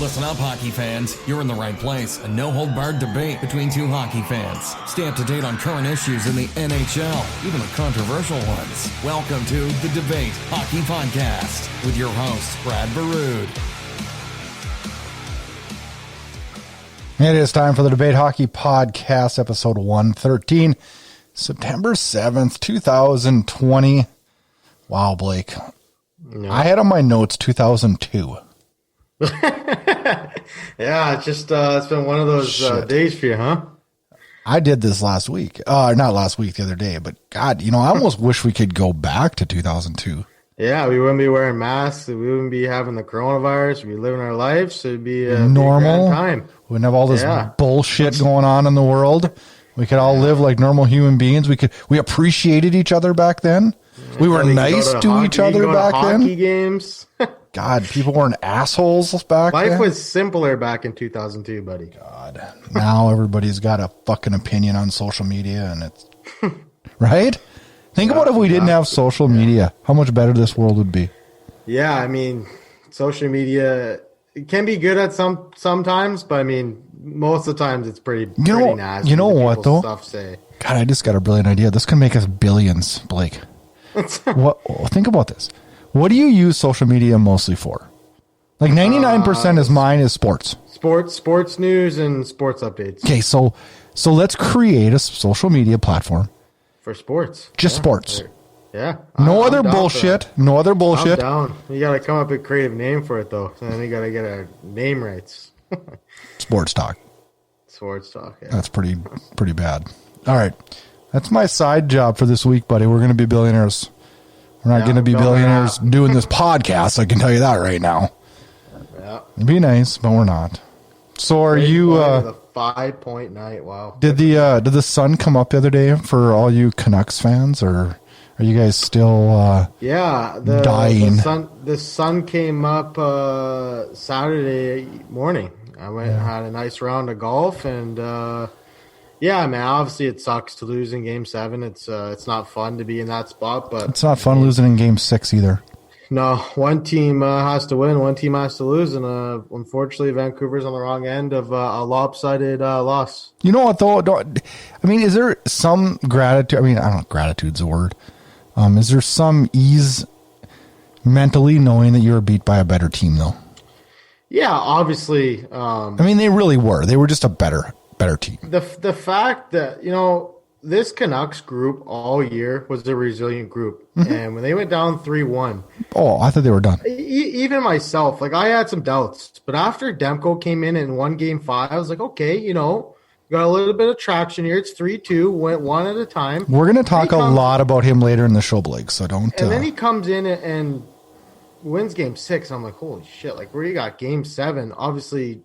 Listen up, hockey fans. You're in the right place. A no-hold-barred debate between two hockey fans. Stay up to date on current issues in the NHL, even the controversial ones. Welcome to The Debate Hockey Podcast with your host, Brad Burud. It is time for the Debate Hockey Podcast, episode 113, September 7th, 2020. Wow, Blake. No. I had on my notes 2002. Yeah, it's just it's been one of those days for you, huh? I did this last week. Not last week, the other day. But God, I almost wish we could go back to 2002. Yeah, we wouldn't be wearing masks. We wouldn't be having the coronavirus. We'd be living our lives. It'd be normal. Be a grand time. We wouldn't have all this bullshit going on in the world. We could all live like normal human beings. We appreciated each other back then. We were nice to each other back then. Hockey games. God, people weren't assholes back then. Life was simpler back in 2002, buddy. God, now everybody's got a fucking opinion on social media, and it's right. Think about if we didn't have social media, how much better this world would be. Yeah, I mean, social media, it can be good at sometimes, but I mean, most of the times it's pretty nasty. You know what though? Stuff say. God, I just got a brilliant idea. This can make us billions, Blake. Think about this. What do you use social media mostly for? Like 99% is mine is sports. Sports news and sports updates. Okay, so let's create a social media platform for sports. Just sports. Yeah. No other bullshit. No other bullshit. I'm down. You got to come up with a creative name for it though. And then you got to get our name rights. Sports talk. Sports talk. Yeah. That's pretty bad. All right. That's my side job for this week, buddy. We're going to be billionaires. We're not going to be billionaires doing this podcast. I can tell you that right now. Yeah. It'd be nice, but we're not. So are you? The 5-point night. Wow. Did the sun come up the other day for all you Canucks fans, or are you guys still? Dying. The sun came up Saturday morning. I went and had a nice round of golf, and yeah, man. Obviously, it sucks to lose in Game 7. It's not fun to be in that spot, but it's not fun losing in Game 6 either. No, one team has to win, one team has to lose, and unfortunately, Vancouver's on the wrong end of a lopsided loss. You know what though? Is there some gratitude? I don't know. Gratitude's a word. Is there some ease mentally knowing that you were beat by a better team though? Yeah, obviously. They really were. They were just a better team. The fact that, this Canucks group all year was a resilient group. Mm-hmm. And when they went down 3-1. Oh, I thought they were done. Even myself, I had some doubts. But after Demko came in and won Game 5, I was like, okay, got a little bit of traction here. It's 3-2, went one at a time. We're going to talk a lot about him later in the show, Blake, so don't. And then he comes in and wins Game 6. I'm like, holy shit, where you got Game 7? Obviously,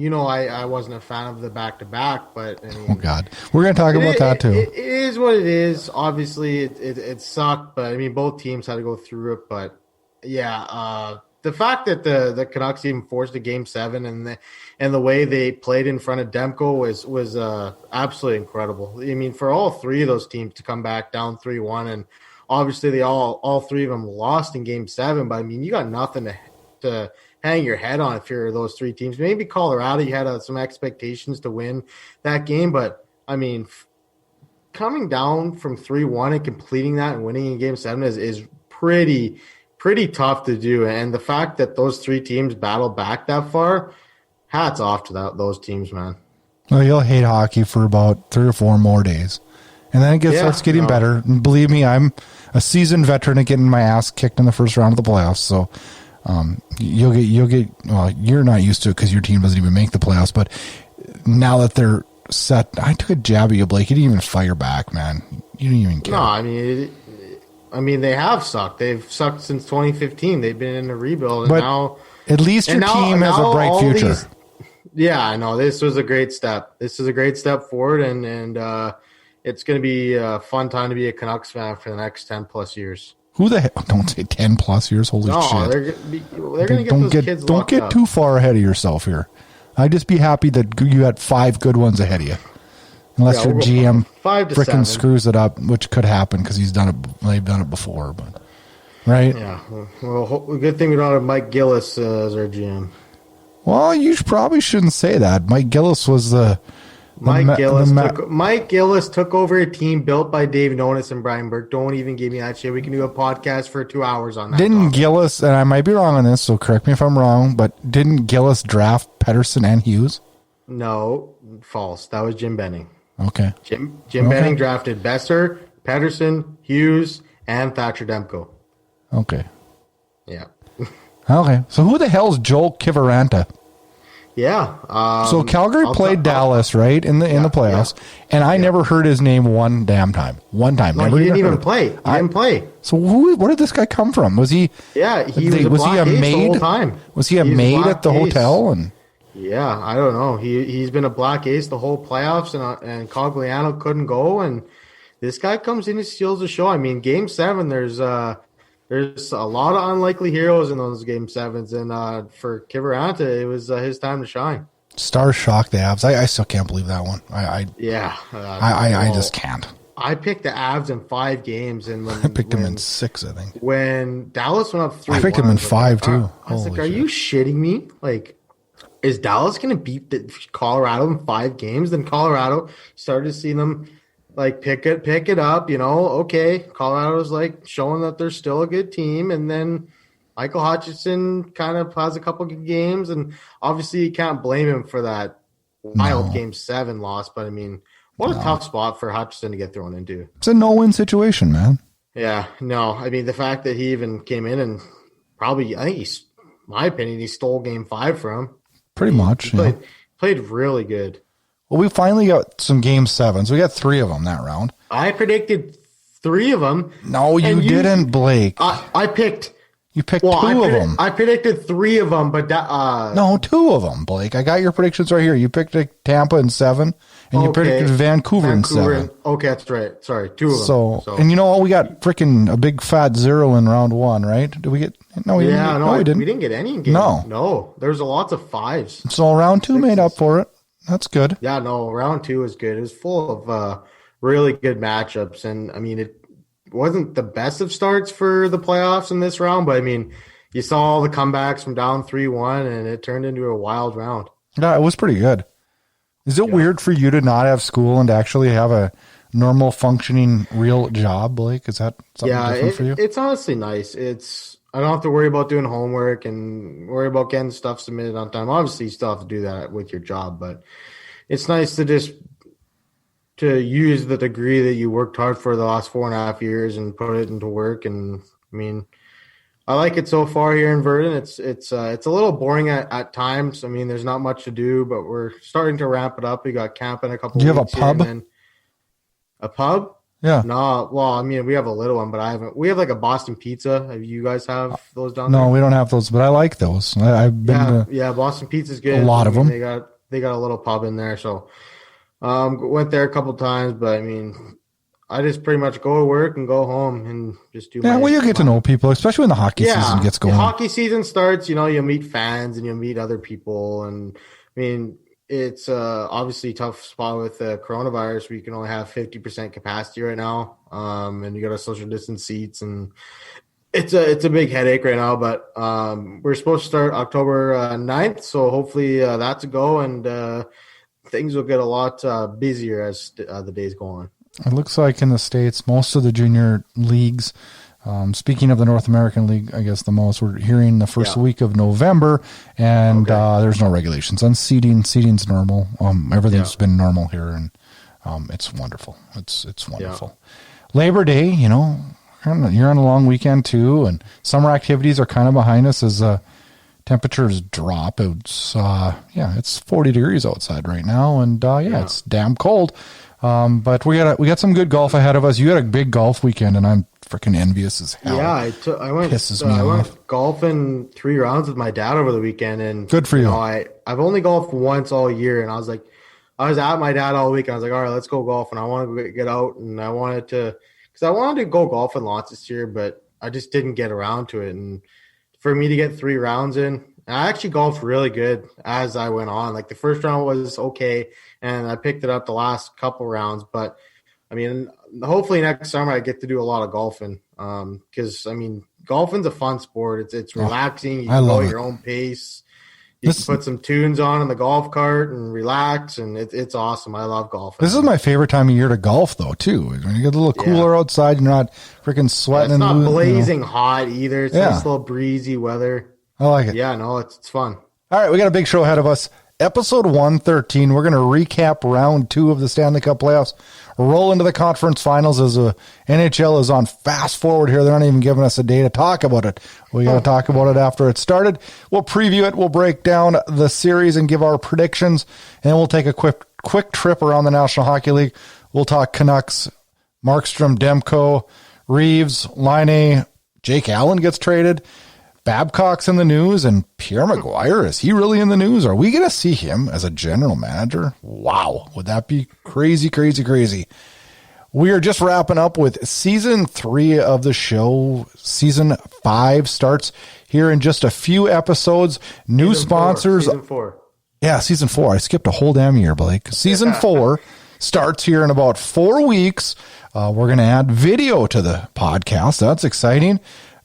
I wasn't a fan of the back-to-back, but oh God, we're going to talk about that too. It is what it is. Obviously, it sucked, but both teams had to go through it. But yeah, the fact that the Canucks even forced a Game 7 and the way they played in front of Demko was absolutely incredible. For all three of those teams to come back down 3-1, and obviously they all three of them lost in Game 7. But you got nothing to hang your head on if you're those three teams. Maybe Colorado, you had some expectations to win that game, but coming down from 3-1 and completing that and winning in Game 7 is pretty tough to do. And the fact that those three teams battled back that far, hats off to those teams, man. Well, you'll hate hockey for about 3 or 4 more days, and then it starts getting better. And believe me, I'm a seasoned veteran at getting my ass kicked in the first round of the playoffs, so you'll get. Well, you're not used to it because your team doesn't even make the playoffs. But now that they're set, I took a jab at you, Blake. You didn't even fire back, man. You didn't even care. No, they have sucked. They've sucked since 2015. They've been in a rebuild, and but now at least your team has a bright future. I know this was a great step. This is a great step forward, and it's going to be a fun time to be a Canucks fan for the next 10 plus years. Who the hell? Don't say 10 plus years. Holy shit. They're going to get those kids Don't get too far ahead of yourself here. I'd just be happy that you had 5 good ones ahead of you. Unless your GM freaking screws it up, which could happen because they've done it before. But right? Yeah. Well, good thing we don't have Mike Gillis as our GM. Well, you probably shouldn't say that. Mike Gillis was Mike Gillis took over a team built by Dave Nonis and Brian Burke. Don't even give me that shit. We can do a podcast for 2 hours on that. Didn't Gillis, and I might be wrong on this, so correct me if I'm wrong, but didn't Gillis draft Pedersen and Hughes? No, false. That was Jim Benning. Okay. Jim Benning drafted Besser, Pedersen, Hughes, and Thatcher Demko. Okay. Yeah. Okay. So who the hell's Joel Kiviranta? Yeah. So Calgary played Dallas, right, in the playoffs, and I never heard his name one damn time. One time. No, never he didn't even play. He didn't play. So where did this guy come from? Was he? Yeah, was he a maid the whole time. Was he a maid at the hotel? And yeah, I don't know. He's been a black ace the whole playoffs, and Cogliano couldn't go, and this guy comes in and steals the show. I mean, Game 7, there's a lot of unlikely heroes in those Game 7s, and for Kiviranta, it was his time to shine. Stars shocked the Avs. I still can't believe that one. I just can't. I picked the Avs in 5 games, and I picked him in 6, I think. When Dallas went up 3-1, I picked him in 5 too. I was like, "Are you shitting me? Like, is Dallas going to beat Colorado in 5 games?" Then Colorado started to see them like pick it up. Okay, Colorado's like showing that they're still a good team, and then Michael Hutchinson kind of has a couple good games, and obviously you can't blame him for that wild Game 7 loss. But I mean, what a tough spot for Hutchinson to get thrown into. It's a no-win situation, man. Yeah, no, I mean the fact that he even came in and probably, I think my opinion, he stole Game 5 from him. Pretty much. He played really good. Well, we finally got some Game 7s. We got 3 of them that round. I predicted 3 of them. No, you didn't, Blake. I picked. You picked 2 of them. I predicted 3 of them, but no, 2 of them, Blake. I got your predictions right here. You picked Tampa in 7, and you predicted Vancouver in 7. Okay, that's right. Sorry, 2 of them. So, and you know what? We got freaking a big fat 0 in round 1, right? Did we get? No, we didn't. We didn't get any in game. No. There's lots of 5s. So round 2 made up for it. That's good. Yeah, no, round 2 was good. It was full of really good matchups, and I mean, it wasn't the best of starts for the playoffs in this round, but I mean, you saw all the comebacks from down 3-1, and it turned into a wild round. Yeah, it was pretty good. Is it weird for you to not have school and to actually have a normal functioning real job, Blake? Is that something different for you? It's honestly nice. I don't have to worry about doing homework and worry about getting stuff submitted on time. Obviously, you still have to do that with your job, but it's nice to use the degree that you worked hard for the last 4.5 years and put it into work. And I mean, I like it so far here in Verdun. It's a little boring at times. I mean, there's not much to do, but we're starting to ramp it up. We got camp in a couple. Do you have a pub? A pub? Yeah. No, well, I mean, we have a little one, but I haven't. We have like a Boston Pizza. Have you guys have those down there? No, we don't have those, but I like those. I've been to Boston Pizza's good. A lot of them. They got a little pub in there, so went there a couple times. But I mean, I just pretty much go to work and go home and just do. Yeah, well, you get to know people, especially when the hockey season gets going. The hockey season starts. You'll meet fans and you'll meet other people, and I mean, it's obviously a tough spot with the coronavirus. We can only have 50% capacity right now, and you got to social distance seats, and it's a big headache right now. But we're supposed to start October 9th, so hopefully that's a go, and things will get a lot busier as the days go on. It looks like in the States, most of the junior leagues, speaking of the North American League, I guess the most, we're hearing the first week of November, and there's no regulations on seating. Seating's normal. Everything's been normal here, and it's wonderful. It's wonderful. Yeah. Labor Day, you're on a long weekend too, and summer activities are kind of behind us as temperatures drop. It's 40 degrees outside right now, and it's damn cold. But we got some good golf ahead of us. You had a big golf weekend, and I'm freaking envious as hell. Yeah, I went golfing 3 rounds with my dad over the weekend, and good for you. I've only golfed once all year, and I was at my dad all week, and I was like, all right, let's go golf, and I want to get out, and I wanted to go golfing lots this year, but I just didn't get around to it, and for me to get 3 rounds in. I actually golfed really good as I went on. Like the first round was okay, and I picked it up the last couple rounds. But I mean, hopefully next summer I get to do a lot of golfing. Because I mean, golfing's a fun sport. It's relaxing. You can go at your own pace. You can put some tunes on in the golf cart and relax, and it's awesome. I love golf. This is my favorite time of year to golf, though, too. When you get a little cooler outside, you're not freaking sweating. It's not blazing hot either. It's nice little breezy weather. I like it. Yeah, no, it's fun. All right, we got a big show ahead of us. Episode 113, we're going to recap round 2 of the Stanley Cup playoffs, roll into the conference finals as the NHL is on fast forward here. They're not even giving us a day to talk about it. We got to talk about it after it started. We'll preview it. We'll break down the series and give our predictions, and we'll take a quick trip around the National Hockey League. We'll talk Canucks, Markstrom, Demko, Reeves, Liney, Jake Allen gets traded. Babcock's in the news, and Pierre McGuire, is he really in the news? Are we going to see him as a general manager? Wow. Would that be crazy, crazy, crazy? We are just wrapping up with season 3 of the show. Season 5 starts here in just a few episodes. New sponsors. Season 4. Yeah, season 4. I skipped a whole damn year, Blake. Season 4 starts here in about 4 weeks. We're going to add video to the podcast. That's exciting.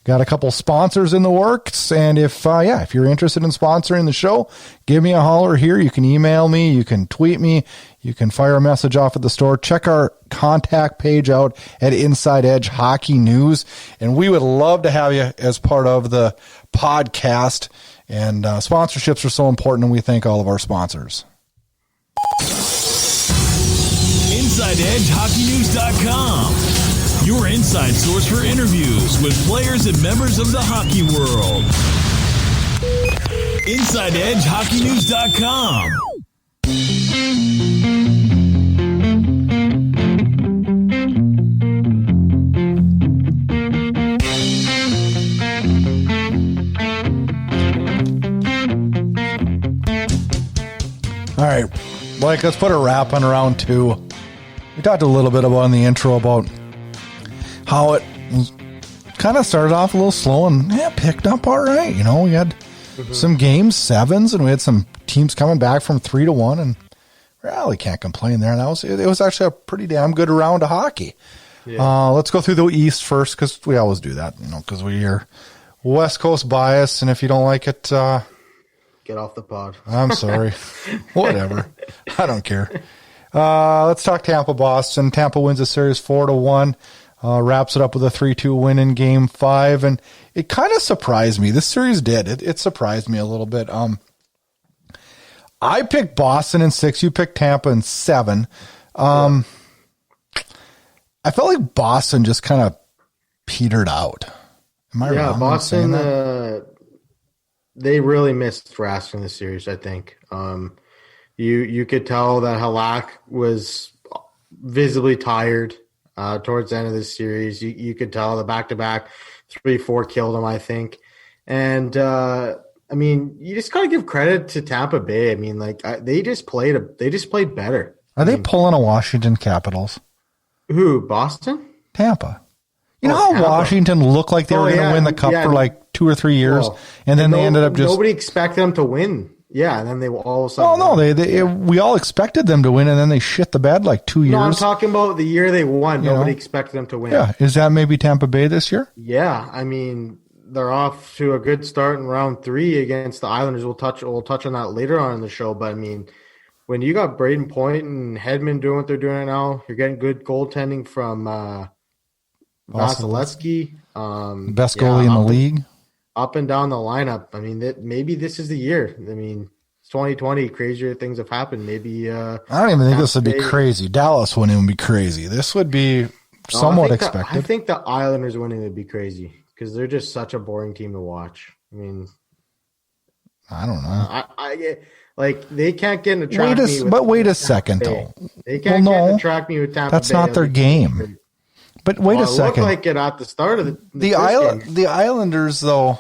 Got a couple sponsors in the works, and if you're interested in sponsoring the show, give me a holler here. You can email me, you can tweet me, you can fire a message off at the store. Check our contact page out at Inside Edge Hockey News, and we would love to have you as part of the podcast. And sponsorships are so important, and we thank all of our sponsors. InsideEdgeHockeyNews.com. Your inside source for interviews with players and members of the hockey world. InsideEdgeHockeyNews.com. All right, Blake, let's put a wrap on round 2. We talked a little bit about in the intro about how it kind of started off a little slow and picked up all right. You know, we had some game 7s and we had some teams coming back from 3-1, and really can't complain there. And it was actually a pretty damn good round of hockey. Yeah. Let's go through the East first, because we always do that, because we are West Coast bias, and if you don't like it, get off the pod. I'm sorry. Whatever. I don't care. Let's talk Tampa Boston. Tampa wins the series 4-1. Wraps it up with a 3-2 win in Game 5, and it kind of surprised me. This series did. It surprised me a little bit. I picked Boston in 6. You picked Tampa in 7. I felt like Boston just kind of petered out. Am I wrong? Yeah, Boston, they really missed Rask in the series, I think. You could tell that Halak was visibly tired. Towards the end of this series, you could tell the back-to-back 3-4 killed him, I think. And, you just got to give credit to Tampa Bay. They just played better. Are they pulling a Washington Capitals? Who, Boston? Tampa. You know how Tampa. Washington looked like they were going to win the Cup for like 2 or 3 years, and then they ended up just... Nobody expected them to win. Yeah, and then they all of a sudden... Well, no, we all expected them to win, and then they shit the bed like 2 years. No, I'm talking about the year they won. Nobody expected them to win. Yeah, is that maybe Tampa Bay this year? Yeah, they're off to a good start in round 3 against the Islanders. We'll touch on that later on in the show, but when you got Braden Point and Hedman doing what they're doing right now, you're getting good goaltending from Vasilevsky. Best goalie in the league. Up and down the lineup. Maybe this is the year. It's 2020. Crazier things have happened. Maybe. I don't even think this would be crazy. Dallas wouldn't even be crazy. This would be somewhat expected. I think the Islanders winning would be crazy because they're just such a boring team to watch. I don't know. They can't get in a track meet. But wait a second, though. They can't get in a track meet with Tampa Bay. That's not their game. But wait a second. It looked like it at the start of the Islanders, though.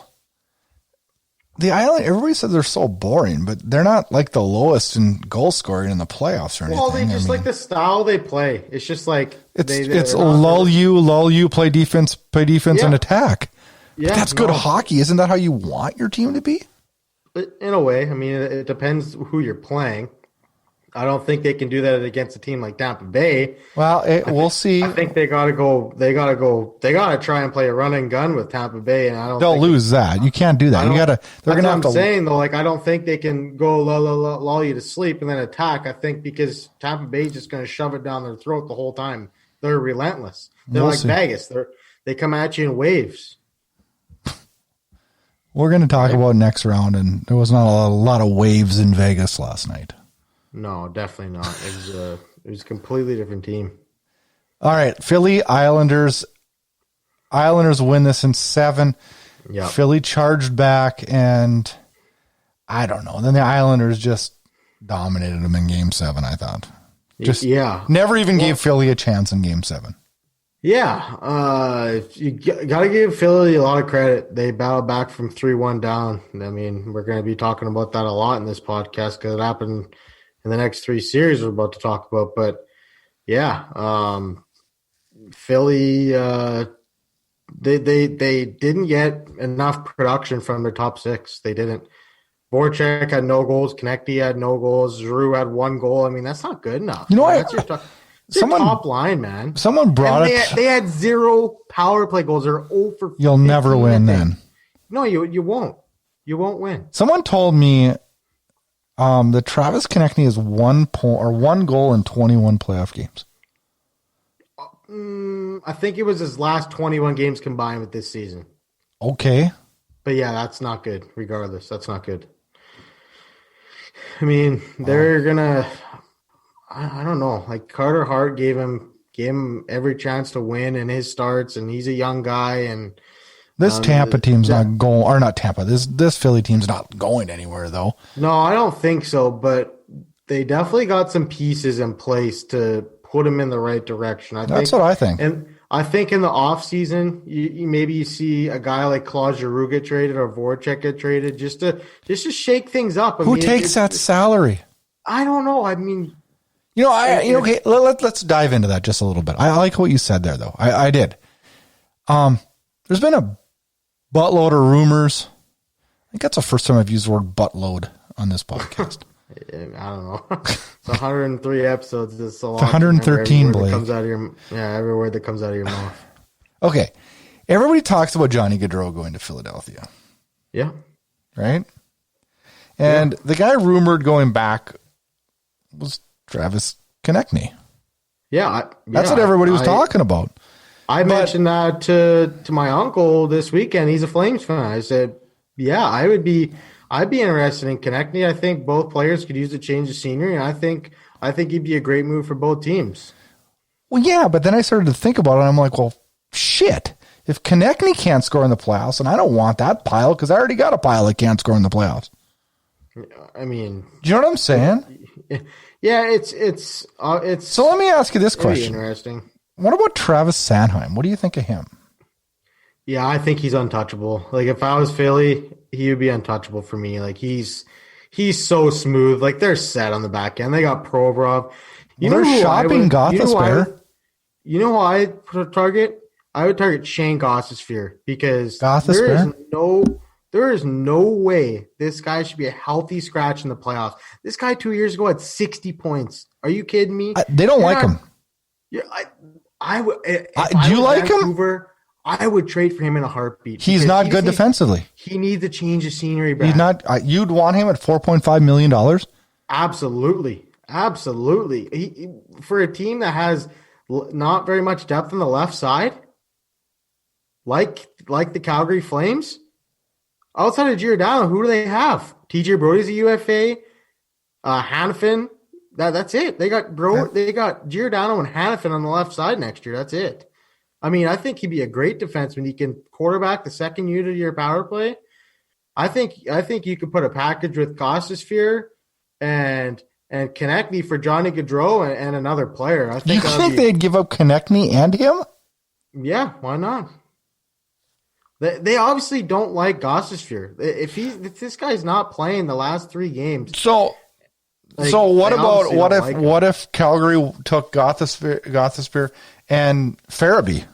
Everybody said they're so boring, but they're not like the lowest in goal scoring in the playoffs or anything. Well, they just like the style they play. It's just like it's lull you, play defense, and attack. Yeah, but that's good hockey. Isn't that how you want your team to be? In a way, it depends who you're playing. I don't think they can do that against a team like Tampa Bay. Well, we'll see. I think they got to go. They got to try and play a run and gun with Tampa Bay, and they'll lose that. You can't do that. You got to. They're going to have to. I'm saying though, like I don't think they can go lull you to sleep and then attack. I think because Tampa Bay is just going to shove it down their throat the whole time. They're relentless. They're like Vegas. They come at you in waves. We're going to talk about next round, and there was not a lot of waves in Vegas last night. No, definitely not. It was a completely different team. All right, Philly Islanders. Islanders win this in 7. Yeah. Philly charged back, and I don't know. Then the Islanders just dominated them in Game 7. I thought, never even gave Philly a chance in Game 7. Yeah, you got to give Philly a lot of credit. They battled back from 3-1 down. I mean, we're going to be talking about that a lot in this podcast because it happened in the next 3 series we're about to talk about. But, yeah, Philly, they didn't get enough production from their top 6. They didn't. Voracek had no goals. Konechny had no goals. Giroux had 1 goal. I mean, that's not good enough. You know what? That's your top line, man. Someone brought it. They had 0 power play goals. They're 0 for 15. You'll never win then. No, you won't. You won't win. Someone told me that Travis Konechny has 1 goal in 21 playoff games. I think it was his last 21 games combined with this season. Okay. But yeah, that's not good. Regardless, that's not good. I mean, they're gonna. I don't know. Like Carter Hart gave him every chance to win in his starts, and he's a young guy. And this Tampa team's not going, or not Tampa. This Philly team's not going anywhere, though. No, I don't think so. But they definitely got some pieces in place to put him in the right direction. That's what I think. And I think in the offseason, you see a guy like Claude Giroux get traded or Voracek get traded just to shake things up. Who takes that salary? I don't know. I mean. Okay, let's dive into that just a little bit. I like what you said there, though. I did. There's been a buttload of rumors. I think that's the first time I've used the word buttload on this podcast. I don't know. It's 103 episodes. It's a lot. 113, Blake. Every word that comes out of your mouth. Okay. Everybody talks about Johnny Gaudreau going to Philadelphia. Yeah. Right? And the guy rumored going back was Travis Konechny. That's what everybody was talking about. I mentioned that to my uncle this weekend. He's a Flames fan. I said, I'd be interested in Konechny. I think both players could use a change of scenery, and I think he'd be a great move for both teams. Well, yeah, but then I started to think about it, and I'm like, well, shit. If Konechny can't score in the playoffs, and I don't want that pile because I already got a pile that can't score in the playoffs. I mean, do you know what I'm saying? Yeah, it's. So let me ask you this question. Interesting. What about Travis Sanheim? What do you think of him? Yeah, I think he's untouchable. Like if I was Philly, he would be untouchable for me. Like he's so smooth. Like they're set on the back end. They got Provorov. They're shopping Gostisbehere. You know who I would target? I would target Shane Gostisbehere because there is no way this guy should be a healthy scratch in the playoffs. This guy 2 years ago had 60 points. Are you kidding me? They don't like him. Yeah, I would. Do you like Vancouver, him? I would trade for him in a heartbeat. He's not good defensively. He needs a change of scenery, Brad. He's not. You'd want him at $4.5 million? Absolutely. For a team that has not very much depth on the left side, like the Calgary Flames, outside of Giordano, who do they have? TJ Brody's a UFA. Hanifin. That's it. They got Giordano and Hanifin on the left side next year. That's it. I mean, I think he'd be a great defenseman. He can quarterback the second unit of your power play. I think you could put a package with Gostisbehere and Konechny for Johnny Gaudreau and another player. I think they'd give up Konechny and him? Yeah, why not? They obviously don't like Gostisbehere. If this guy's not playing the last 3 games, so what if Calgary took Gostisbehere and Farabee?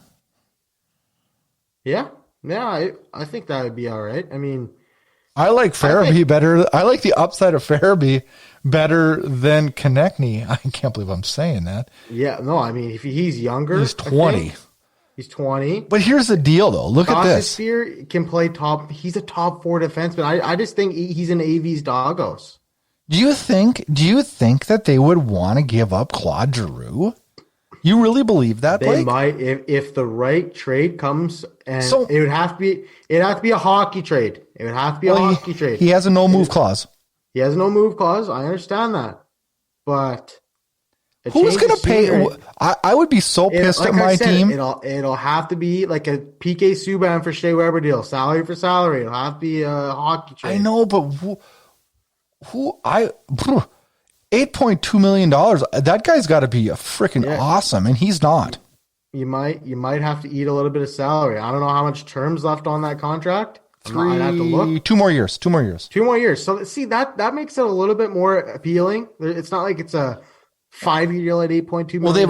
Yeah, I think that would be all right. I mean, I like Farabee better. I like the upside of Farabee better than Konechny. I can't believe I'm saying that. Yeah, no, I mean, if he's younger. He's 20. He's 20. But here's the deal, though. Look at this. Spear can play top. He's a top 4 defenseman. I just think he's in AV's doggos. Do you think that they would want to give up Claude Giroux? You really believe that, Blake? They might if the right trade comes, and it'd have to be a hockey trade. It would have to be a hockey trade. He has a no move clause. He has no move clause. I understand that, but who's going to pay? I would be so pissed at my team. It'll have to be like a PK Subban for Shea Weber deal, salary for salary. It'll have to be a hockey trade. I know, but $8.2 million. That guy's got to be freaking awesome, and he's not. You might have to eat a little bit of salary. I don't know how much term's left on that contract. I'd have to look. 2 more years. 2 more years. So see that makes it a little bit more appealing. It's not like it's a 5-year deal at $8.2 million. Well, they've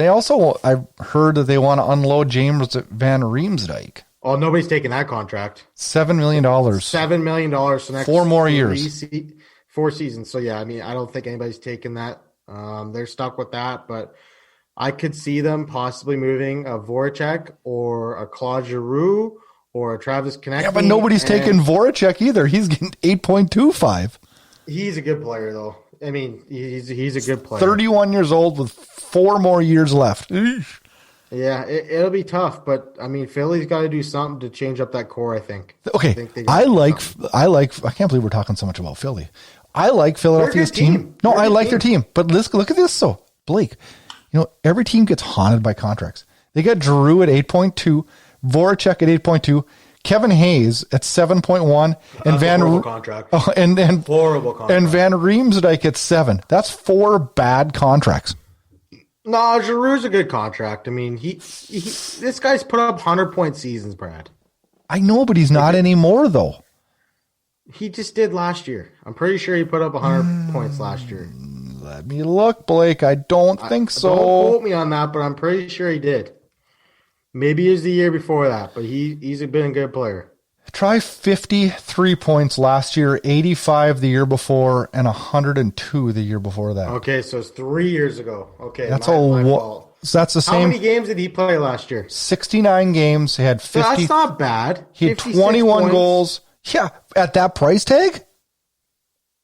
also I've heard that they want to unload James Van Riemsdyk. Oh, nobody's taking that contract. $7 million. $7 million for next 4 more years. 4 seasons. So yeah, I mean, I don't think anybody's taking that. They're stuck with that, but I could see them possibly moving a Voracek or a Claude Giroux or a Travis Konechny. Yeah, but nobody's taking Voracek either. He's getting 8.25. He's a good player, though. I mean, he's a good player. 31 years old with 4 more years left. Eesh. Yeah, it'll be tough, but I mean, Philly's got to do something to change up that core. I think. Okay, I can't believe we're talking so much about Philly. I like Philadelphia's team. No, I like their team, but look at this. So Blake, every team gets haunted by contracts. They got Giroux at 8.2, Voracek at 8.2, Kevin Hayes at 7.1, and horrible contract. Horrible contract. And Van Riemsdyk at 7. That's 4 bad contracts. No, Giroux's a good contract. I mean, this guy's put up 100-point seasons, Brad. I know, but he's not anymore, though. He just did last year. I'm pretty sure he put up 100 points last year. Let me look, Blake. I don't think so. Don't quote me on that, but I'm pretty sure he did. Maybe it was the year before that, but he's been a good player. Try 53 points last year, 85 the year before, and 102 the year before that. Okay, so it's 3 years ago. Okay, that's my fault. So that's the same. How many games did he play last year? 69 games. He had 50. So that's not bad. He had 21 goals. Yeah, at that price tag?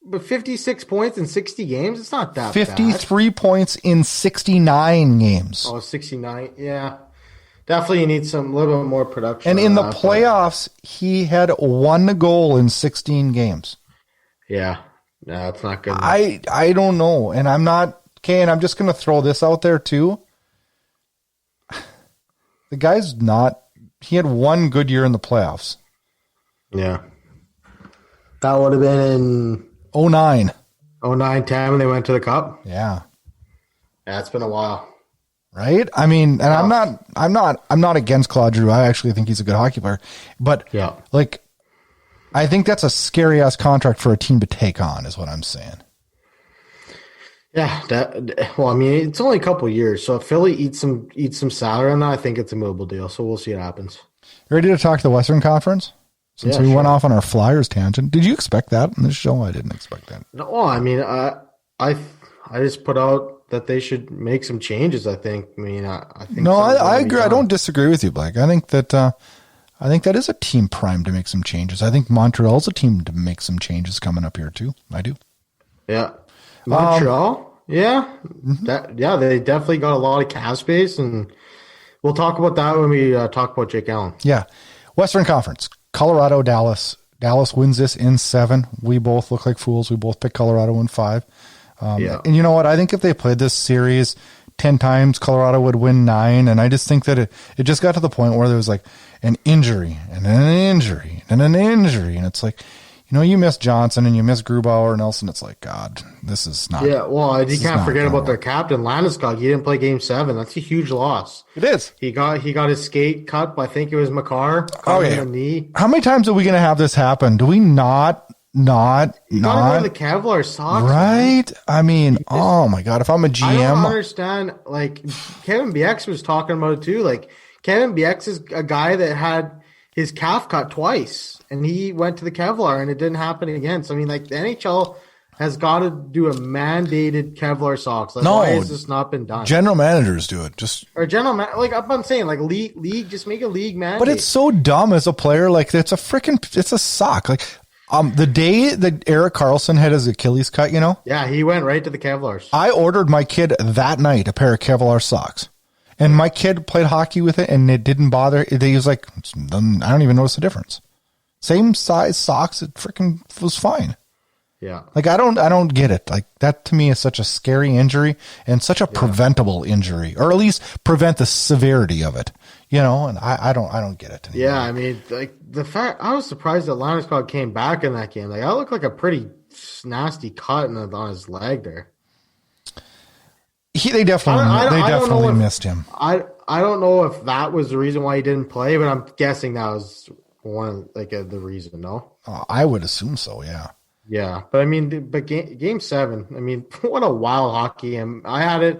But 56 points in 60 games? It's not that 53 points in 69 games. Oh, 69. Yeah. Definitely you need a little bit more production. And in the playoffs, he had 1 goal in 16 games. Yeah. No, that's not good. I don't know. And I'm not, and I'm just going to throw this out there too. The guy's he had 1 good year in the playoffs. Yeah. That would have been in 09. 09-10 when they went to the Cup. Yeah. Yeah, it's been a while. Right? I mean, and I'm not against Claude Giroux. I actually think he's a good hockey player. But I think that's a scary ass contract for a team to take on, is what I'm saying. Yeah, well, I mean, it's only a couple of years. So if Philly eats some salary on that, I think it's a movable deal. So we'll see what happens. You ready to talk to the Western Conference? Since we went off on our Flyers tangent. Did you expect that in this show? I didn't expect that. No, well, I mean, I just put out that they should make some changes. I think. I mean, I think. No, I agree. I don't disagree with you, Blake. I think that is a team primed to make some changes. I think Montreal's a team to make some changes coming up here too. I do. Yeah, Montreal. Yeah, they definitely got a lot of cap space, and we'll talk about that when we talk about Jake Allen. Yeah, Western Conference. Colorado, Dallas. Dallas wins this in 7. We both look like fools. We both picked Colorado in 5. And you know what? I think if they played this series 10 times, Colorado would win 9. And I just think that it just got to the point where there was like an injury and then an injury and then an injury. And it's like, you miss Johnson and you miss Grubauer and Nelson. It's like, God, this is not. Yeah, well, you can't forget about their captain, Landeskog. He didn't play Game 7. That's a huge loss. It is. He got his skate cut by, I think it was Makar. Caught him in the knee. How many times are we going to have this happen? Do we not You gotta go to the Kevlar socks. Right? Man. I mean, oh my God, if I'm a GM. I don't understand. Like, Kevin Biek's was talking about it too. Like, Kevin Biek's is a guy that had his calf cut twice, and he went to the Kevlar, and it didn't happen again. So, I mean, like, the NHL has got to do a mandated Kevlar socks. Like, No. why has this not been done? General managers do it. Like I'm saying, like league, just make a league mandate. But it's so dumb as a player. Like it's a sock. Like the day that Erik Karlsson had his Achilles cut, Yeah, he went right to the Kevlars. I ordered my kid that night a pair of Kevlar socks. And my kid played hockey with it, and it didn't bother. He was like, I don't even notice the difference. Same size socks, it freaking was fine. Yeah. Like I don't get it. Like that to me is such a scary injury and such a preventable injury, or at least prevent the severity of it. And I don't get it anymore. Yeah, I mean, like the fact I was surprised that Landeskog came back in that game. Like that looked like a pretty nasty cut on his leg there. They definitely missed him. I don't know if that was the reason why he didn't play, but I'm guessing that was one of the reason. No, I would assume so. Yeah. Yeah, but I mean, game 7. I mean, what a wild hockey game. I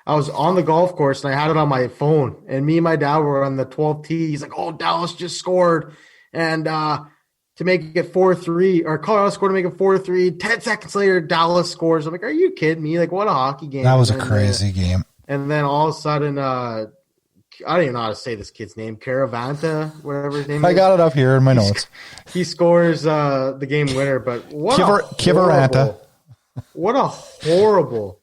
was on the golf course and I had it on my phone, and me and my dad were on the 12th tee. He's like, "Oh, Dallas just scored," and to make it 4-3, or Colorado scored to make it 4-3. 10 seconds later, Dallas scores. I'm like, "Are you kidding me? Like, what a hockey game!" That was a crazy game. And then all of a sudden, I don't even know how to say this kid's name. Caravanta, whatever his name is. I got it up here in my notes. He scores the game winner, but Kivaranta. What a horrible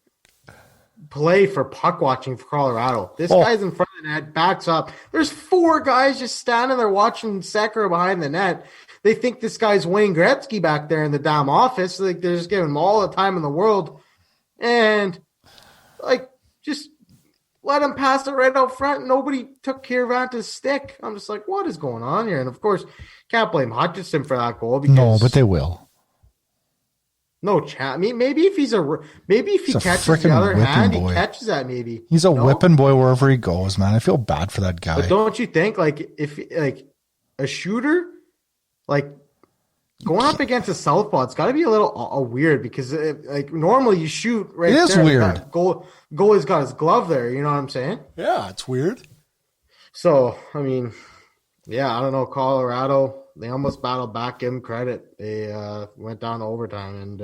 play for puck watching for Colorado. This guy's in front of the net, backs up. There's 4 guys just standing there watching Sekera behind the net. They think this guy's Wayne Gretzky back there in the damn office. Like they're just giving him all the time in the world. And just let him pass it right out front. Nobody took Kiravanta's stick. I'm just like, what is going on here? And of course, can't blame Hutchinson for that goal. No, but they will. No chance. I mean, maybe if he catches the other hand, he catches that. Maybe he's a whipping boy wherever he goes, man. I feel bad for that guy. But don't you think, if a shooter, going up against a southpaw, it's got to be a little weird because normally you shoot right. It is there, weird. Goalie's got his glove there. You know what I'm saying? Yeah, it's weird. So I mean, yeah, I don't know. Colorado, they almost battled back. Give them credit. They went down to overtime, and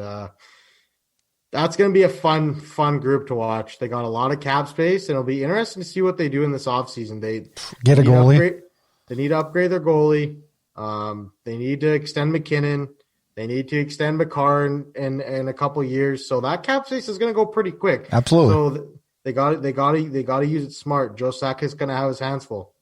that's going to be a fun group to watch. They got a lot of cap space, and it'll be interesting to see what they do in this offseason. They get a goalie. They need to upgrade their goalie. They need to extend McKinnon. They need to extend McCarr in a couple of years. So that cap space is going to go pretty quick. Absolutely. So they got to use it smart. Joe Sakic is going to have his hands full.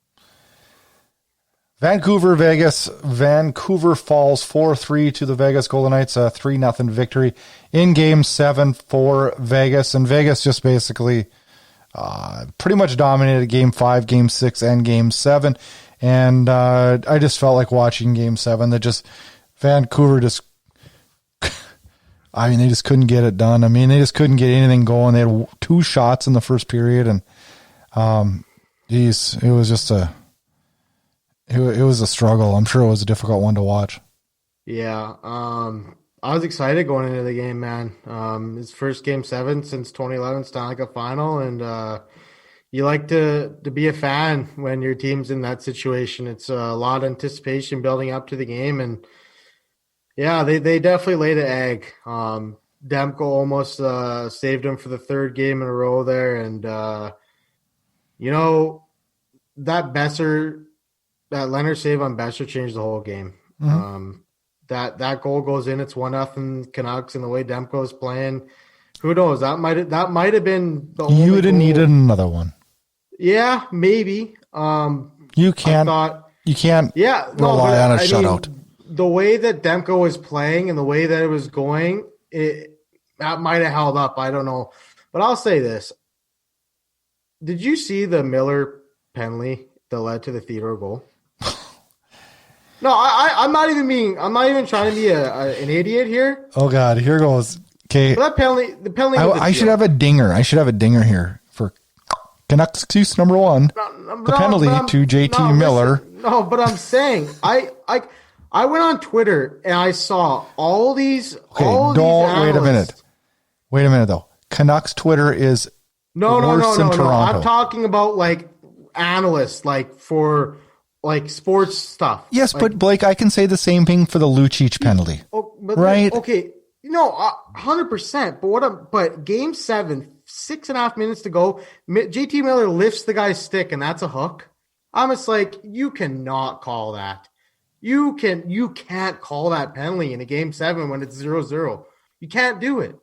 Vancouver, Vegas. Vancouver falls 4-3 to the Vegas Golden Knights, a 3-0 victory in Game 7 for Vegas. And Vegas just basically pretty much dominated Game 5, Game 6, and Game 7. And I just felt like watching Game 7 that Vancouver they just couldn't get it done. I mean, they just couldn't get anything going. They had 2 shots in the first period, and it was just it was a struggle. I'm sure it was a difficult one to watch. Yeah, I was excited going into the game, man. It's first Game 7 since 2011 Stanley Cup Final, and you like to be a fan when your team's in that situation. It's a lot of anticipation building up to the game, and yeah, they definitely laid an egg. Demko almost saved him for the 3rd game in a row there, and that Leonard save on Besser changed the whole game. Mm-hmm. That goal goes in, it's 1-0 Canucks, and the way Demko is playing, who knows? That might have been the only. You would have needed another one. Yeah, maybe. You can't rely on a shutout. The way that Demko was playing and the way that it was going, that might have held up. I don't know. But I'll say this. Did you see the Miller penalty that led to the Theodore goal? No, I'm not even trying to be an idiot here. Oh God, here goes. Okay. That penalty, I should have a dinger. I should have a dinger here for Canucks excuse number 1. The penalty to JT Miller. Listen, no, but I'm saying I went on Twitter and I saw all these. Okay, wait a minute though. Canucks Twitter is no. Toronto. I'm talking about analysts, for sports stuff. Yes, but Blake, I can say the same thing for the Lucic penalty. But right? Okay. 100%. But game 7, 6.5 minutes to go, JT Miller lifts the guy's stick, and that's a hook. I'm just like, you cannot call that. You can't call that penalty in a game 7 when it's 0-0. You can't do it.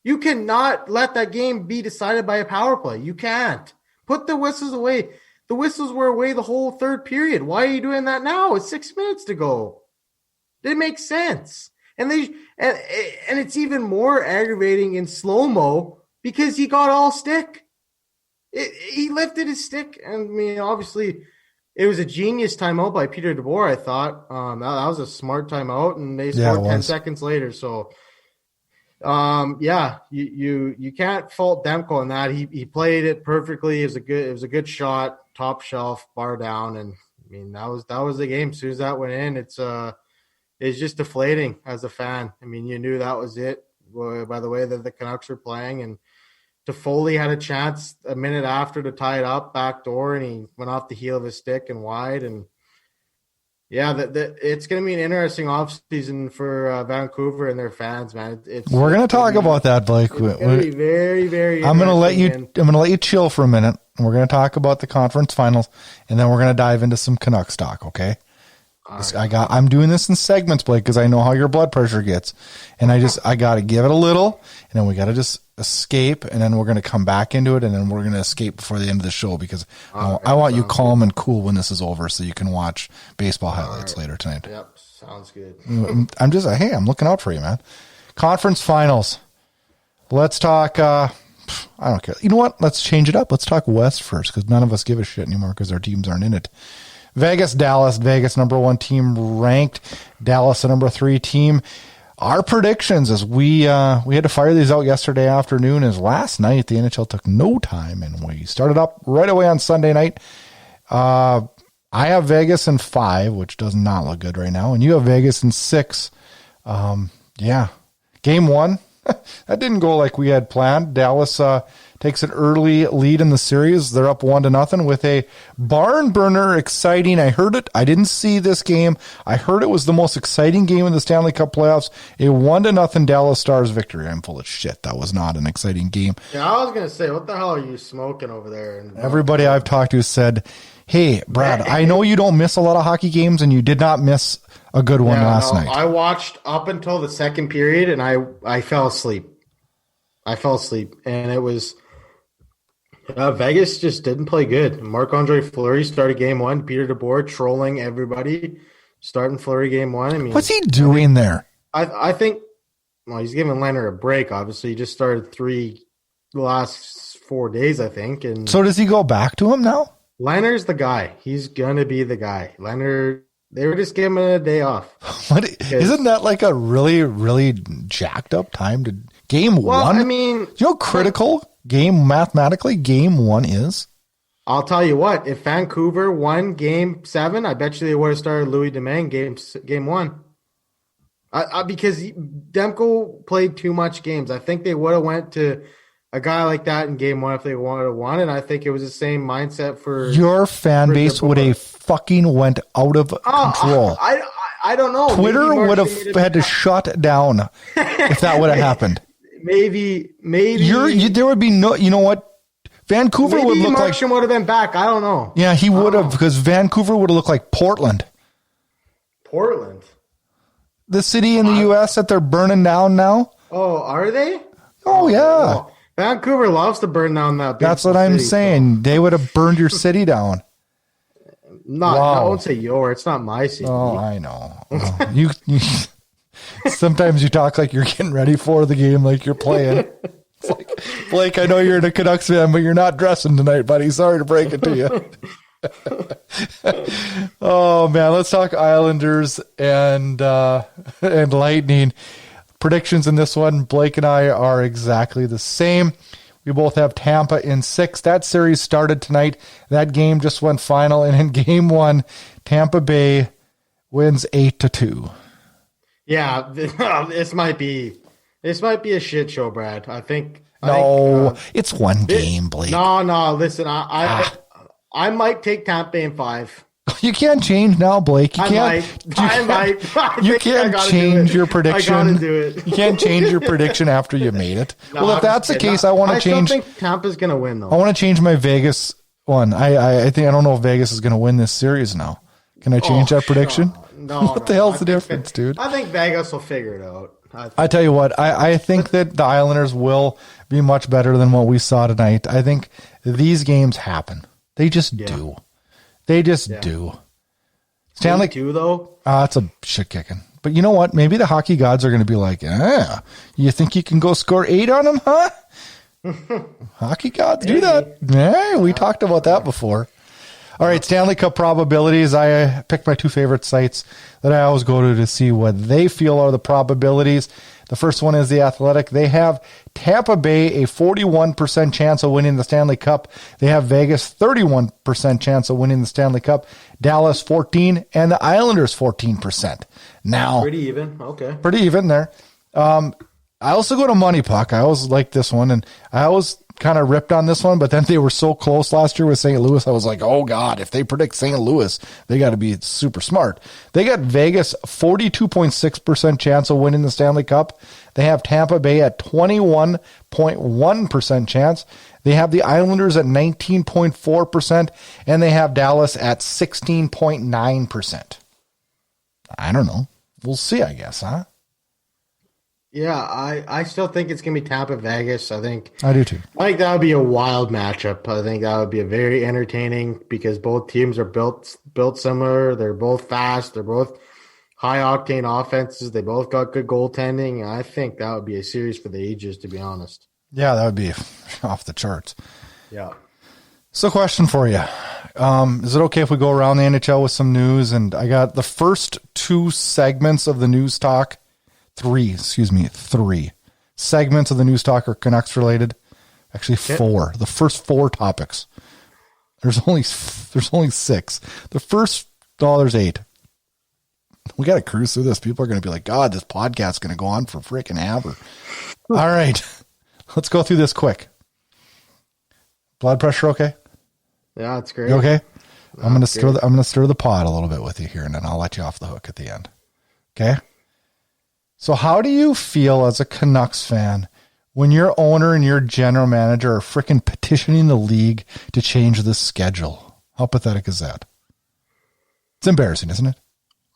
You cannot let that game be decided by a power play. You can't. Put the whistles away. The whistles were away the whole third period. Why are you doing that now? It's 6 minutes to go. It makes sense. And it's even more aggravating in slow-mo because he got all stick. He lifted his stick. And, I mean, obviously, it was a genius timeout by Peter DeBoer, I thought. That was a smart timeout, and they scored 10 seconds later. So, you can't fault Demko on that. He played it perfectly. It was a good shot, top shelf, bar down, and I mean that was the game. As soon as that went in, it's just deflating as a fan. I mean, you knew that was it by the way that the Canucks were playing, and Toffoli had a chance a minute after to tie it up backdoor, and he went off the heel of his stick and wide. And yeah, it's going to be an interesting offseason for Vancouver and their fans, man. We're going to talk about that, Blake. It's going to be very, very. I'm going to let you chill for a minute. We're going to talk about the conference finals, and then we're going to dive into some Canucks talk. Okay. I'm doing this in segments, Blake, because I know how your blood pressure gets, and I got to give it a little, and then we got to just escape, and then we're going to come back into it, and then we're going to escape before the end of the show because I want you calm and cool when this is over, so you can watch baseball highlights later tonight. Yep, sounds good. I'm looking out for you, man. Conference finals. Let's talk. I don't care. You know what? Let's change it up. Let's talk West first because none of us give a shit anymore because our teams aren't in it. Vegas, Dallas. Vegas, number 1 team ranked. Dallas, the number 3 team. Our predictions as we had to fire these out yesterday afternoon as last night the NHL took no time and we started up right away on Sunday night. I have Vegas in 5, which does not look good right now, and you have Vegas in 6. Game 1. That didn't go like we had planned. Dallas takes an early lead in the series. They're up 1-0 with a barn burner, exciting. I heard it. I didn't see this game. I heard it was the most exciting game in the Stanley Cup playoffs. A 1-0 Dallas Stars victory. I'm full of shit. That was not an exciting game. Yeah, I was going to say, what the hell are you smoking over there? Everybody I've talked to said, hey, Brad, I know you don't miss a lot of hockey games, and you did not miss a good one last night. I watched up until the second period, and I fell asleep. And it was Vegas just didn't play good. Marc-Andre Fleury started game 1. Peter DeBoer trolling everybody, starting Fleury game 1. I mean, what's he doing there? I think, well, he's giving Liney a break. Obviously, he just started the last 4 days, I think. And so does he go back to him now? Liney's the guy. He's gonna be the guy. Liney. They were just giving him a day off. Isn't that like a really, really jacked up time to game 1? I mean, you know how critical mathematically game 1 is? I'll tell you what, if Vancouver won game 7, I bet you they would have started Louis Domingue game 1. Because Demko played too much games. I think they would have went to a guy like that in game 1 if they wanted to won, and I think it was the same mindset for your fan base would have fucking went out of control. I don't know. Twitter would have had to shut down if that would have happened. Maybe there would be no. You know what? Vancouver would look like Markstrom would have been back. I don't know. Yeah, he would have because Vancouver would have looked like Portland. Portland, the city in the U.S. that they're burning down now. Oh, are they? Oh yeah. Well, Vancouver loves to burn down that. That's what I'm saying. So. They would have burned your city down. I won't say your. It's not my city. Oh, I know. You sometimes you talk like you're getting ready for the game, like you're playing. It's like, Blake, I know you're a Canucks fan, but you're not dressing tonight, buddy. Sorry to break it to you. Oh man, let's talk Islanders and Lightning. Predictions in this one, Blake and I are exactly the same. We both have Tampa in 6. That series started tonight. That game just went final, and in game 1, Tampa Bay wins 8-2. Yeah, this might be a shit show, Brad. I think it's one game, Blake. No. Listen, I might take Tampa Bay in 5. You can't change now, Blake. You can't change your prediction. I gotta do it. You can't change your prediction after you made it. No, well, if that's the case, I want to change. I still think Tampa's going to win, though. I want to change my Vegas one. I think I don't know if Vegas is going to win this series now. Can I change that prediction? No. What the hell's the difference, dude? I think Vegas will figure it out. I tell you what, I think that the Islanders will be much better than what we saw tonight. I think these games happen. They just do. They just do. Stanley too, though. It's a shit kicking. But you know what? Maybe the hockey gods are going to be like, you think you can go score 8 on them, huh? Hockey gods do that. Yeah, we talked about that before. All right, Stanley Cup probabilities. I picked my 2 favorite sites that I always go to see what they feel are the probabilities. The first one is The Athletic. They have Tampa Bay a 41% chance of winning the Stanley Cup. They have Vegas 31% chance of winning the Stanley Cup. Dallas 14% and the Islanders 14%. Now, pretty even. Okay. Pretty even there. I also go to Money Puck. I always like this one, and I always kind of ripped on this one, but then they were so close last year with St. Louis. I was like, oh God, if they predict St. Louis, they got to be super smart. They got Vegas 42.6% chance of winning the Stanley Cup. They have Tampa Bay at 21.1% chance. They have the Islanders at 19.4%, and they have Dallas at 16.9%. I don't know. We'll see, I guess, huh? Yeah, I still think it's going to be Tampa Vegas. I do too. I think that would be a wild matchup. I think that would be a very entertaining because both teams are built similar. They're both fast. They're both high octane offenses. They both got good goaltending. I think that would be a series for the ages, to be honest. Yeah, that would be off the charts. Yeah. So, question for you. Is it okay if we go around the NHL with some news? And I got the first 2 segments of the news talk. 3 segments of the news talk are Canucks related. Actually, 4. The first 4 topics. There's only 6. The first, there's 8. We got to cruise through this. People are going to be like, God, this podcast's going to go on for freaking ever. All right. Let's go through this quick. Blood pressure okay? Yeah, it's great. You okay? I'm going to stir the pot a little bit with you here, and then I'll let you off the hook at the end. Okay? So how do you feel as a Canucks fan when your owner and your general manager are freaking petitioning the league to change the schedule? How pathetic is that? It's embarrassing, isn't it?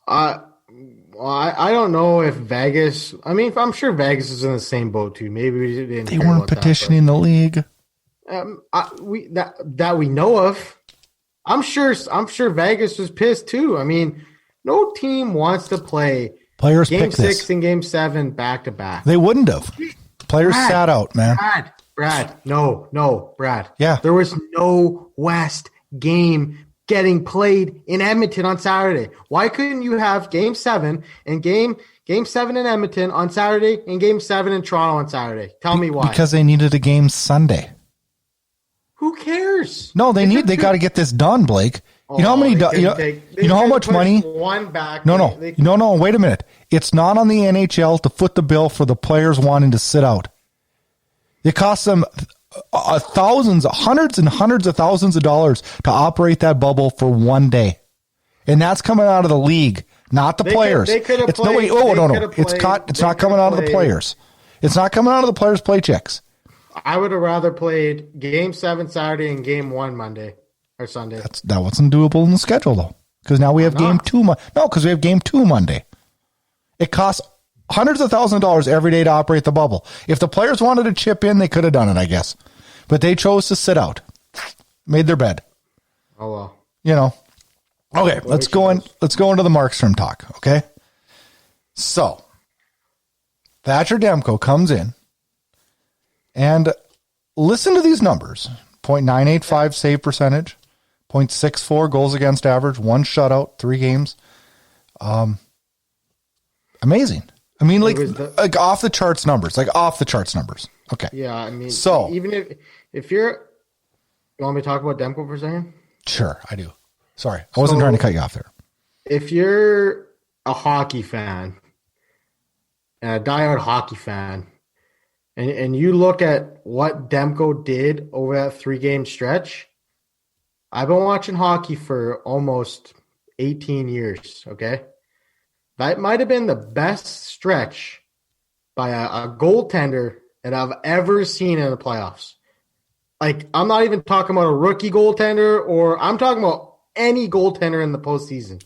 I don't know if Vegas. I mean, I'm sure Vegas is in the same boat too. Maybe we didn't. They weren't petitioning the league. That we know of. I'm sure Vegas was pissed too. I mean, no team wants to play players Game 6 this. and Game 7 back to back. They wouldn't have. Players sat out, man. Brad. No, Brad. Yeah. There was no West game getting played in Edmonton on Saturday. Why couldn't you have Game 7 and Game 7 in Edmonton on Saturday and Game 7 in Toronto on Saturday? Tell me why. Because they needed a game Sunday. Who cares? No, they got to get this done, Blake. You know how many? You know how much money? One back. No. Wait a minute. It's not on the NHL to foot the bill for the players wanting to sit out. It costs them hundreds and hundreds of thousands of dollars to operate that bubble for one day, and that's coming out of the league, not the players. They could have played. It's not coming out of the players. It's not coming out of the players' play checks. I would have rather played Game 7 Saturday and Game 1 Monday. Or Sunday. That wasn't doable in the schedule, though. Because now we have Game 2. Because we have Game 2 Monday. It costs hundreds of thousands of dollars every day to operate the bubble. If the players wanted to chip in, they could have done it, I guess. But they chose to sit out. Made their bed. Oh, well. You know. Okay, let's go into the Markstrom talk, okay? So, Thatcher Demko comes in, and listen to these numbers. .985 save percentage, .64 goals against average, 1 shutout, 3 games. Amazing. I mean, like off the charts numbers, Okay. Yeah, I mean, so even if you're, you want me to talk about Demko for a second? Sure, I do. Sorry, I wasn't trying to cut you off there. If you're a hockey fan, a diehard hockey fan, and you look at what Demko did over that 3-game stretch, I've been watching hockey for almost 18 years, okay? That might have been the best stretch by a goaltender that I've ever seen in the playoffs. Like, I'm not even talking about a rookie goaltender, or I'm talking about any goaltender in the postseason.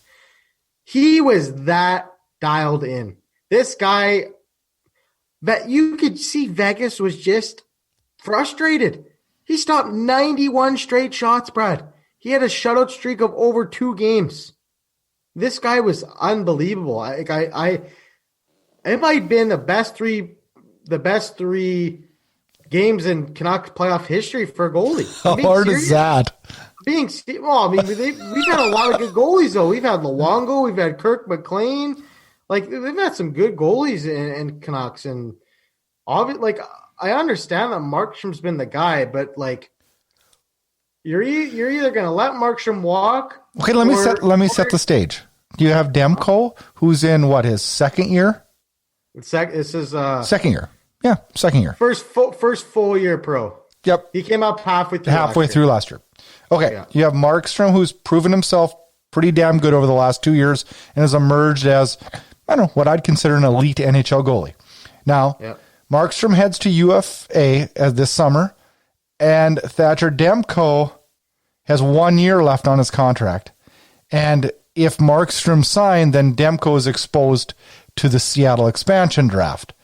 He was that dialed in. This guy, that you could see Vegas was just frustrated. He stopped 91 straight shots, Brad. He had a shutout streak of over 2 games. This guy was unbelievable. It might have been the best three games in Canucks playoff history for a goalie. How hard is that? We've had a lot of good goalies, though. We've had Luongo, we've had Kirk McLean. Like, they've had some good goalies in Canucks, and I understand that Markstrom's been the guy, but like, you're either going to let Markstrom walk. Okay, let me set the stage. You have Demko, who's in his second year. This is second year. Yeah, second year. First full year pro. Yep, he came up halfway through last year. Okay, yeah. You have Markstrom, who's proven himself pretty damn good over the last 2 years and has emerged as, I don't know, what I'd consider an elite NHL goalie. Now, Markstrom heads to UFA this summer, and Thatcher Demko has 1 year left on his contract. And if Markstrom signed, then Demko is exposed to the Seattle expansion draft.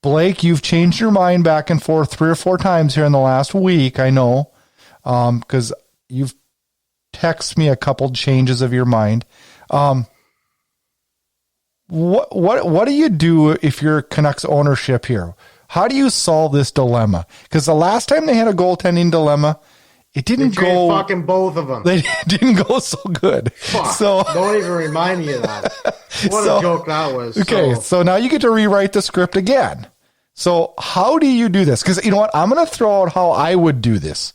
Blake, you've changed your mind back and forth 3 or 4 times here in the last week, I know, because you've texted me a couple changes of your mind. What do you do if you're Canucks ownership here? How do you solve this dilemma? Because the last time they had a goaltending dilemma, it didn't go. Fucking both of them. They didn't go so good. Fuck, so don't even remind me of that. What a joke that was. Okay, so now you get to rewrite the script again. So how do you do this? Because you know what, I'm going to throw out how I would do this.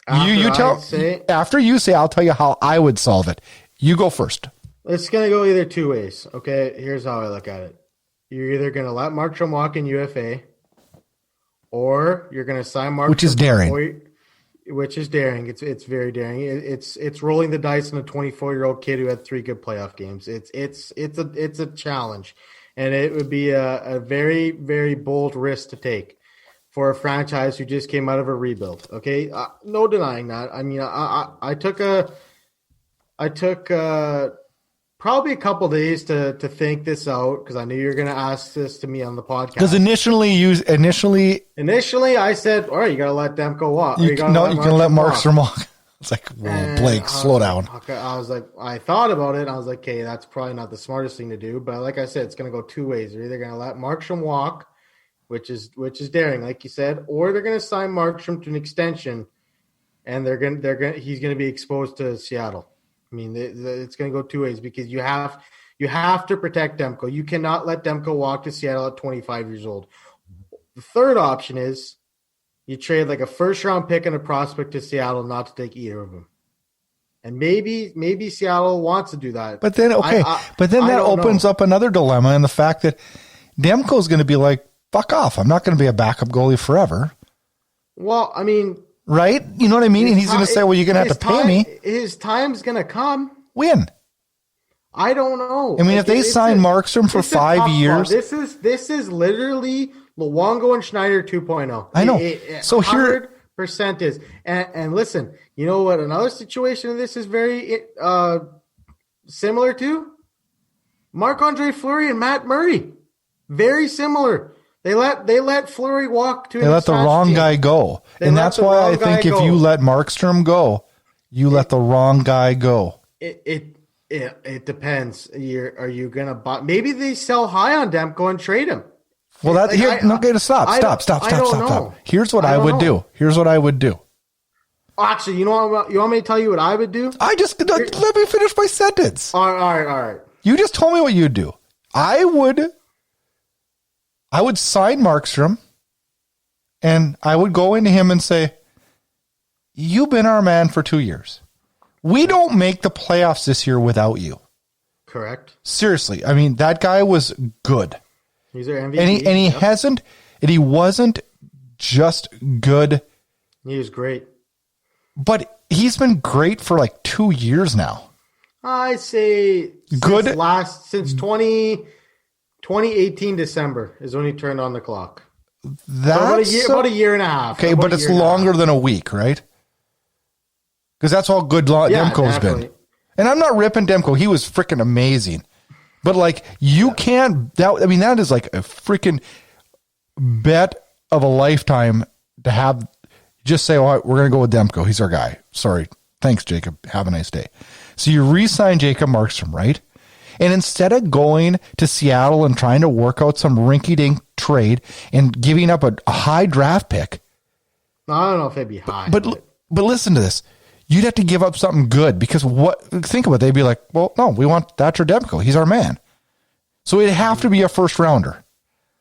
After you say, I'll tell you how I would solve it. You go first. It's going to go either 2 ways. Okay, here's how I look at it. You're either going to let Markstrom walk in UFA, or you're going to sign Markstrom, which is daring. Which is daring. It's very daring. It's rolling the dice on a 24-year-old kid who had 3 good playoff games. It's a challenge, and it would be a very, very bold risk to take for a franchise who just came out of a rebuild. Okay, no denying that. I mean, I took probably a couple days to think this out, because I knew you were going to ask this to me on the podcast. Because initially I said, all right, you got to let Demko walk. You can let Markstrom walk. It's like, whoa, Blake, slow down. I was like, I thought about it. And I was like, okay, that's probably not the smartest thing to do. But like I said, it's going to go 2 ways. They're either going to let Markstrom walk, which is daring, like you said, or they're going to sign Markstrom to an extension, and he's going to be exposed to Seattle. I mean, it's going to go 2 ways, because you have to protect Demko. You cannot let Demko walk to Seattle at 25 years old. The third option is you trade like a first-round pick and a prospect to Seattle not to take either of them. And maybe Seattle wants to do that. But then, that opens up another dilemma, and the fact that Demko's going to be like, fuck off. I'm not going to be a backup goalie forever. Well, I mean... Right? You know what I mean? And he's going to say, well, you're going to have to pay me. His time's going to come. When? I don't know. I mean, if they sign Markstrom for 5 years. This is literally Luongo and Schneider 2.0. I know. So 100% is. And listen, you know what another situation of this is very similar to? Marc-Andre Fleury and Matt Murray. Very similar. They let Fleury walk to. They let the wrong guy go, and that's why I think if you let Markstrom go, you let the wrong guy go. It depends. Are you gonna buy? Maybe they sell high on Demko and trade him. Well, stop. Here's what I would do. Actually, you know what? You want me to tell you what I would do? Let me finish my sentence. All right. You just told me what you'd do. I would sign Markstrom, and I would go into him and say, you've been our man for 2 years. We don't make the playoffs this year without you. Correct. Seriously. I mean, that guy was good. He's our MVP. And he wasn't just good. He was great. But he's been great for like 2 years now. I say good since 2018 December is when he turned on the clock. That's so about a year and a half. Okay, but it's longer than a week, right? Because that's all good Demko's been. And I'm not ripping Demko. He was freaking amazing. But like you can't that is like a freaking bet of a lifetime to have just say, oh, we're going to go with Demko. He's our guy. Sorry. Thanks, Jacob. Have a nice day. So you re-sign Jacob Markstrom, right? And instead of going to Seattle and trying to work out some rinky-dink trade and giving up a high draft pick. I don't know if it'd be high. But listen to this. You'd have to give up something good because think about it. They'd be like, well, no, we want Thatcher Demko. He's our man. So it'd have to be a first rounder.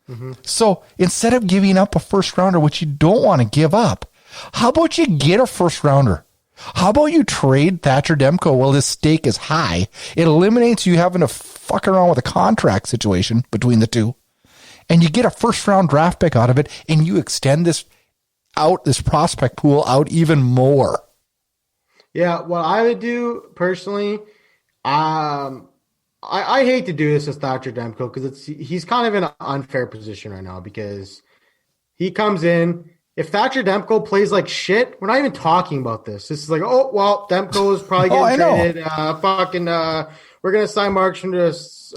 Mm-hmm. So instead of giving up a first rounder, which you don't want to give up, how about you get a first rounder? How about you trade Thatcher Demko while his stake is high? It eliminates you having to fuck around with a contract situation between the two. And you get a first round draft pick out of it and you extend this prospect pool out even more. Yeah, what I would do personally, I hate to do this as Thatcher Demko because he's kind of in an unfair position right now because he comes in. If Thatcher Demko plays like shit, we're not even talking about this. This is like, oh, well, Demko is probably getting traded. We're going to sign Markstrom to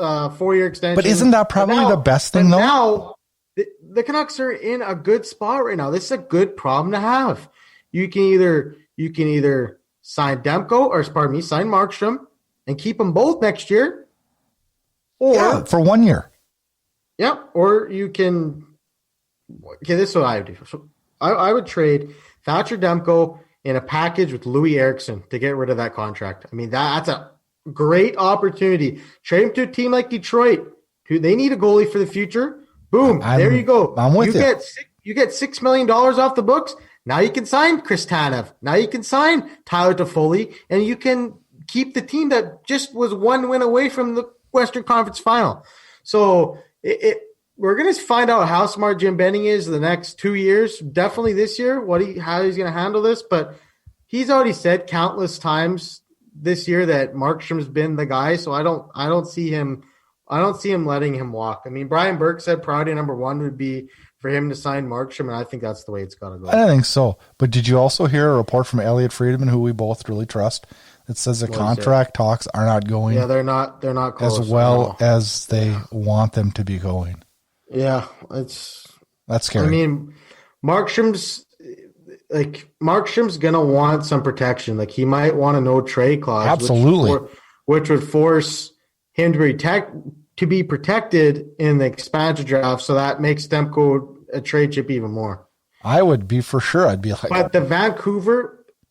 a 4-year extension. But isn't that probably the best thing, though? Now, the Canucks are in a good spot right now. This is a good problem to have. You can either sign Demko or, sign Markstrom and keep them both next year. Or for 1 year. Yeah, or you can. Okay, this is what I would do. So I would trade Thatcher Demko in a package with Louis Eriksson to get rid of that contract. I mean, that's a great opportunity. Trade him to a team like Detroit. They need a goalie for the future. Boom, there you go. I'm with you. You get $6 million off the books. Now you can sign Chris Tanev. Now you can sign Tyler Toffoli, and you can keep the team that just was 1 win away from the Western Conference Final. So we're going to find out how smart Jim Benning is the next 2 years. Definitely this year, how he's going to handle this. But he's already said countless times this year that Markstrom's been the guy. So I don't see him letting him walk. I mean, Brian Burke said priority number 1 would be for him to sign Markstrom, and I think that's the way it's got to go. I think so. But did you also hear a report from Elliot Friedman, who we both really trust, that says the contract talks are not going? Yeah, they're not close as well as they want them to be going. Yeah, that's scary. I mean, Markstrom's gonna want some protection. Like he might want a no trade clause, absolutely, which would force him to be protected in the expansion draft. So that makes Demko a trade chip even more. I would be for sure. I'd be like, but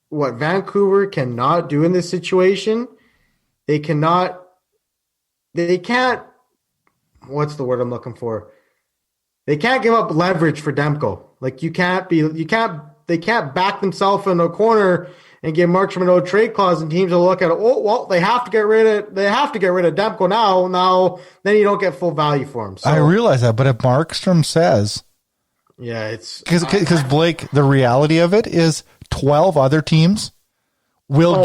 what Vancouver cannot do in this situation, they can't. What's the word I'm looking for? They can't give up leverage for Demko. Like they can't back themselves in a corner and give Markstrom a no trade clause, and teams will look at it. Oh well, they have to get rid of Demko now. Now, then you don't get full value for him. So, I realize that, but if Markstrom says, yeah, it's because Blake, the reality of it is 12 other teams will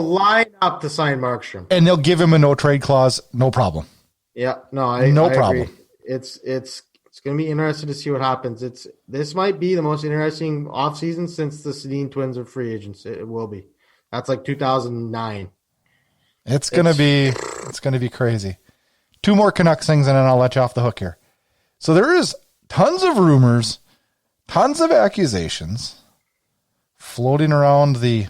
line up to sign Markstrom, and they'll give him a no trade clause, no problem. Yeah, I problem. Agree. It's going to be interesting to see what happens. This might be the most interesting offseason since the Sedin twins are free agents. It will be. That's like 2009. It's going to be crazy. 2 more Canucks things and then I'll let you off the hook here. So there is tons of rumors, tons of accusations floating around the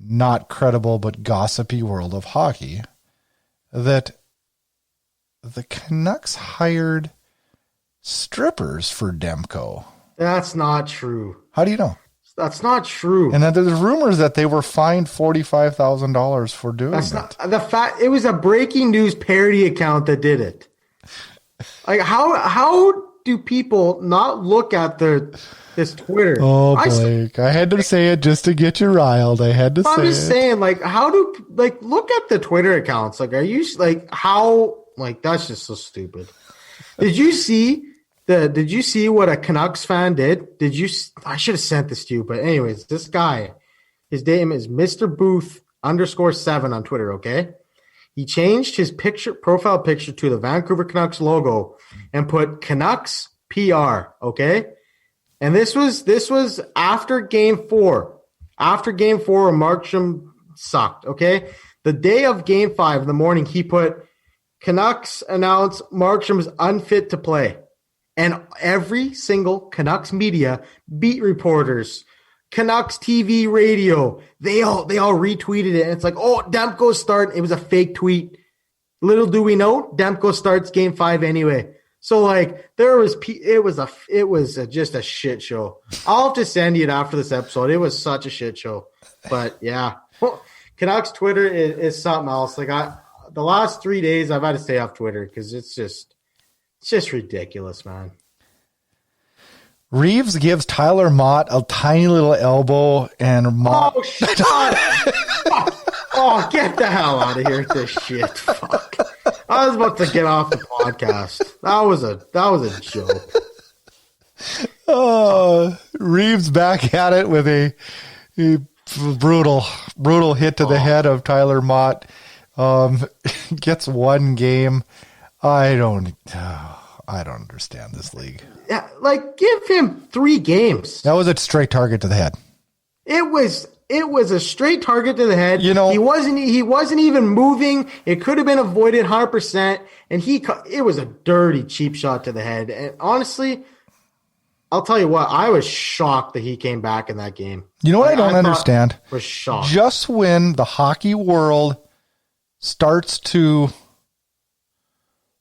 not credible but gossipy world of hockey that the Canucks hired strippers for Demko. That's not true. How do you know? That's not true. And then there's rumors that they were fined $45,000 for doing That's not the fact. It was a breaking news parody account that did it. Like how do people not look at this Twitter? Oh, Blake, I had to say it just to get you riled. I'm just saying, like, how do look at the Twitter accounts? Like, are you that's just so stupid. Did you see what a Canucks fan did? I should have sent this to you, but anyways, this guy His name is Mr. Booth _7 on Twitter, okay? He changed his profile picture to the Vancouver Canucks logo and put Canucks PR, okay? And this was after Game 4. After Game 4 where Markstrom sucked, okay? The day of Game 5 in the morning, he put Canucks announce Markstrom is unfit to play. And every single Canucks media, beat reporters, Canucks TV, radio, they all retweeted it. And it's like, oh, Demko's start. It was a fake tweet. Little do we know, Demko starts Game 5 anyway. So like it was just a shit show. I'll have to send you it after this episode. It was such a shit show. But yeah, Canucks Twitter is something else. Like the last 3 days I've had to stay off Twitter because it's just ridiculous, man. Reeves gives Tyler Mott a tiny little elbow, and Mott. Oh, shut up! Oh, get the hell out of here with this shit. Fuck. I was about to get off the podcast. That was a joke. Oh, Reeves back at it with a brutal hit to the head of Tyler Mott. Gets one game. I don't understand this league. Yeah, like give him 3 games. That was a straight target to the head. It was a straight target to the head. You know, he wasn't even moving. It could have been avoided 100%, and it was a dirty cheap shot to the head. And honestly, I'll tell you what, I was shocked that he came back in that game. You know what I don't understand? Was shocked. Just when the hockey world starts to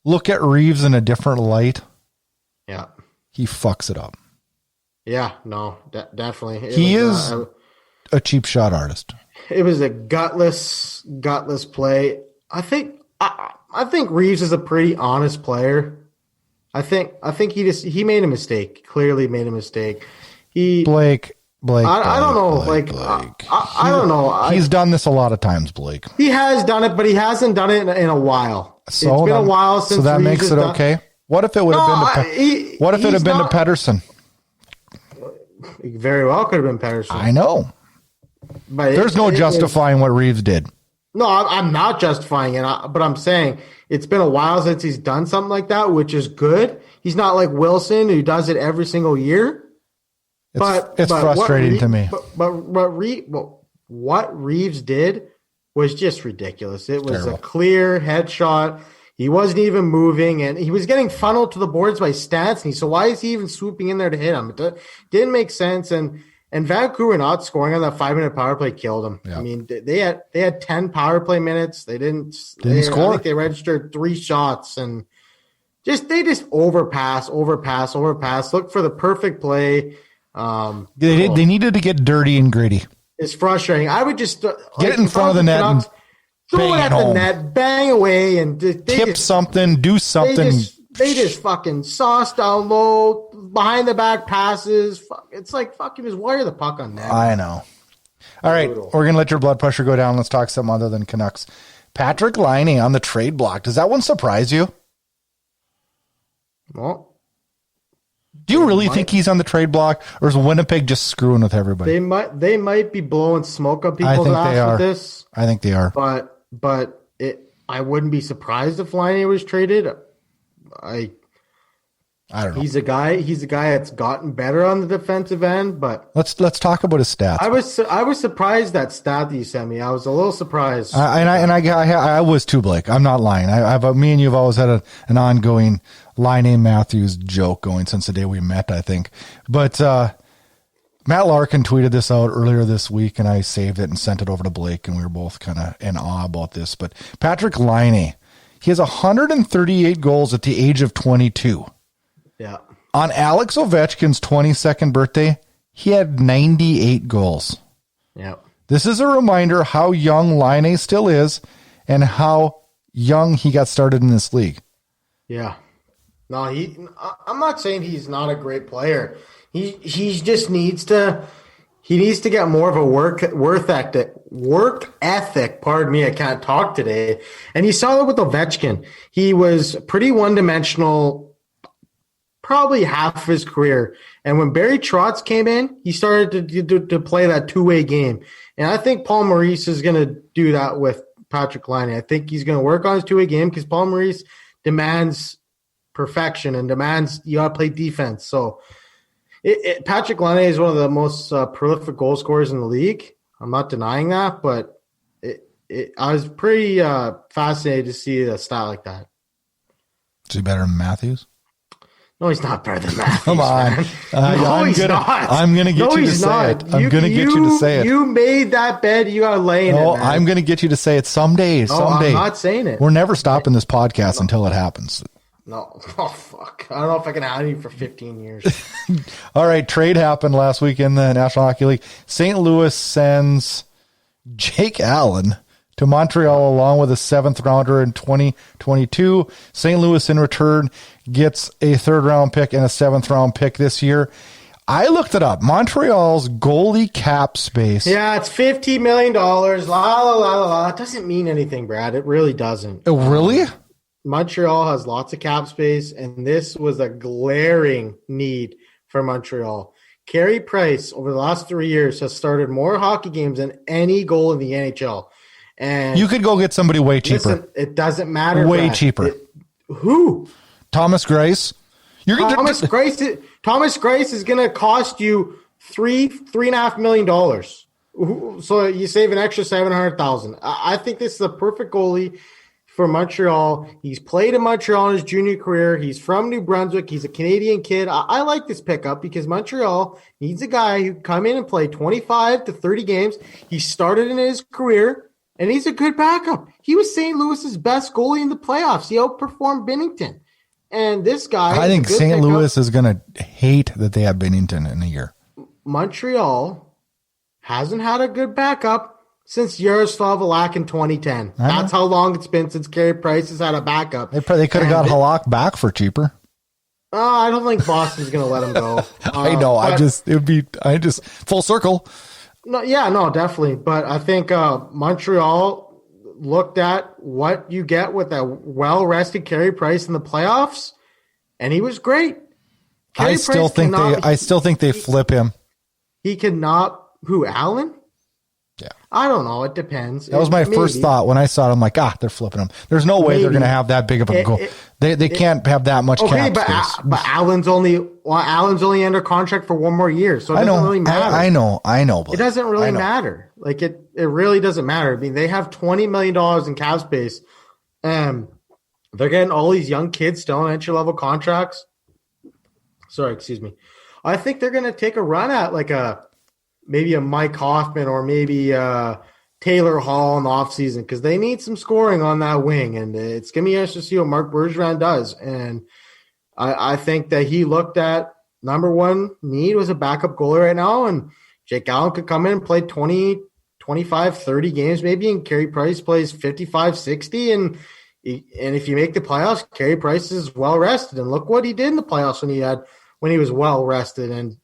look at Reeves in a different light, yeah, he fucks it up. Yeah, no, definitely. He is a cheap shot artist. It was a gutless play. I think Reeves is a pretty honest player. I think he made a mistake. Clearly made a mistake. Blake. I don't know. Blake. I don't know. He's done this a lot of times, Blake. He has done it, but he hasn't done it in a while. So it's been a while since. So that Reeves makes it okay. What if it would have been to Pettersson? Very well could have been Pettersson. I know. But there's no justifying what Reeves did. No, I'm not justifying it, but I'm saying it's been a while since he's done something like that, which is good. He's not like Wilson who does it every single year. It's frustrating to me. But what Reeves did was just ridiculous. It was a clear headshot. He wasn't even moving, and he was getting funneled to the boards by Stanley. So why is he even swooping in there to hit him? It didn't make sense. And Vancouver not scoring on that 5-minute power play killed him. Yeah. I mean, they had 10 power play minutes. They didn't score. I think they registered 3 shots, and they just overpass. Look for the perfect play. They needed to get dirty and gritty. It's frustrating. I would just get it in front of the net and throw it at the net, bang away, and tip something, do something. They just fucking sauce down low, behind the back passes. It's like fucking just wire the puck on net. I know. All right, we're gonna let your blood pressure go down. Let's talk something other than Canucks. Patrick Liney on the trade block. Does that one surprise you? Well. Do you really think he's on the trade block, or is Winnipeg just screwing with everybody? They might be blowing smoke up people's ass with this. I think they are. But I wouldn't be surprised if Liney was traded. I don't know. He's a guy that's gotten better on the defensive end, but let's talk about his stats. I was surprised that stat that you sent me. I was a little surprised. I was too, Blake. I'm not lying. Me and you have always had an ongoing Liney Matthews joke going since the day we met, I think. But Matt Larkin tweeted this out earlier this week, and I saved it and sent it over to Blake, and we were both kind of in awe about this. But Patrick Liney, he has 138 goals at the age of 22. Yeah. On Alex Ovechkin's 22nd birthday, he had 98 goals. Yeah. This is a reminder how young Liney still is and how young he got started in this league. Yeah. No, I'm not saying he's not a great player. He just needs to get more of a work ethic. Pardon me, I can't talk today. And you saw that with Ovechkin. He was pretty one-dimensional probably half of his career. And when Barry Trotz came in, he started to play that two-way game. And I think Paul Maurice is going to do that with Patrick Liney. I think he's going to work on his two-way game because Paul Maurice demands perfection and demands you got to play defense. So Patrick Liney is one of the most prolific goal scorers in the league. I'm not denying that, but I was pretty fascinated to see a stat like that. Is he better than Matthews? No, he's not better than Matthews. Come on. I'm going to get you to say it. I'm going to get you to say it. You made that bed. You got to lay in it, man. I'm going to get you to say it someday. I'm not saying it. We're never stopping this podcast until it happens. No. Oh, fuck. I don't know if I can have you for 15 years. All right. Trade happened last week in the National Hockey League. St. Louis sends Jake Allen to Montreal along with a 7th rounder in 2022. St. Louis in return gets a 3rd round pick and a 7th round pick this year. I looked it up. Montreal's goalie cap space. Yeah, it's $50 million. La, la, la, la, la. It doesn't mean anything, Brad. It really doesn't. Oh, really? Montreal has lots of cap space, and this was a glaring need for Montreal. Carey Price, over the last 3 years, has started more hockey games than any goal in the NHL. And you could go get somebody way cheaper. Listen, it doesn't matter. Way Brad. cheaper. Who? Thomas Greiss. Thomas Greiss is going to cost you $3.5 million. So you save an extra $700,000. I think this is a perfect goalie for Montreal. He's played in Montreal in his junior career. He's from New Brunswick. He's a Canadian kid. I like this pickup because Montreal needs a guy who can come in and play 25 to 30 games. He started in his career. And he's a good backup. He was St. Louis's best goalie in the playoffs. He outperformed Binnington. And this guy... I think St. Louis is going to hate that they have Binnington in a year. Montreal hasn't had a good backup since Yaroslav Halak in 2010. That's how long it's been since Carey Price has had a backup. They could have got Halak back for cheaper. I don't think Boston's going to let him go. I know. Full circle. No, definitely. But I think Montreal looked at what you get with a well-rested Carey Price in the playoffs, and he was great. I still think they flip him. He cannot. Who, Allen? Yeah. I don't know. It depends. That was my first thought when I saw it. I'm like, they're flipping him. There's no way they're going to have that big of a goal. They can't have that much cap space. But Allen's only under contract for one more year, so it doesn't really matter. I know. But it doesn't really matter. Like it really doesn't matter. I mean, they have $20 million in cap space, and they're getting all these young kids still on entry-level contracts. Sorry, excuse me. I think they're going to take a run at maybe a Mike Hoffman or maybe Taylor Hall in the offseason because they need some scoring on that wing, and it's going to be interesting to see what Marc Bergevin does. And I think that he looked at number one need was a backup goalie right now, and Jake Allen could come in and play 20, 25, 30 games maybe, and Carey Price plays 55, 60, and if you make the playoffs, Carey Price is well-rested. And look what he did in the playoffs when he was well-rested, and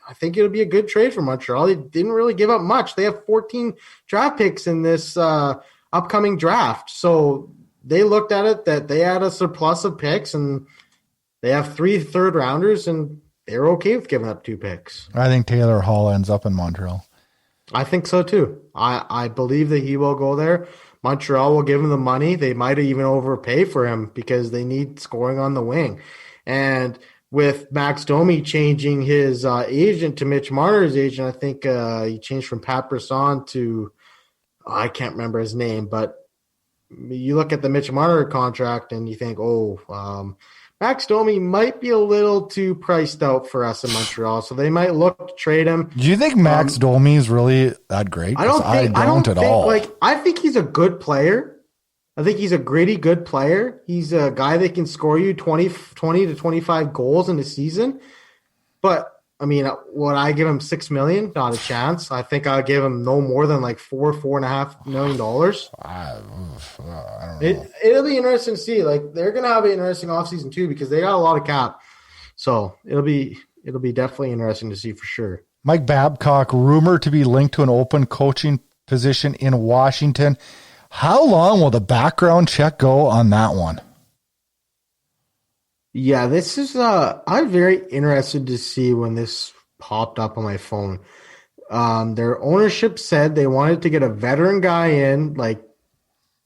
I think it'll be a good trade for Montreal. They didn't really give up much. They have 14 draft picks in this upcoming draft. So they looked at it that they had a surplus of picks, and they have 3 third-rounders, and they're okay with giving up 2 picks. I think Taylor Hall ends up in Montreal. I think so, too. I believe that he will go there. Montreal will give him the money. They might even overpay for him because they need scoring on the wing. And with Max Domi changing his agent to Mitch Marner's agent, I think he changed from Pat Brisson to I can't remember his name, but you look at the Mitch Marner contract and you think, Max Domi might be a little too priced out for us in Montreal, so they might look to trade him. Do you think Max Domi is really that great? I don't at all. I think he's a good player. I think he's a gritty, good player. He's a guy that can score you 20 to 25 goals in a season. But, I mean, would I give him $6 million? Not a chance. I think I'll give him no more than $4.5 million. I don't know. It'll be interesting to see. They're going to have an interesting offseason, too, because they got a lot of cap. So it'll be definitely interesting to see for sure. Mike Babcock, rumored to be linked to an open coaching position in Washington. How long will the background check go on that one? Yeah, this is I'm very interested to see when this popped up on my phone. Their ownership said they wanted to get a veteran guy in. Like,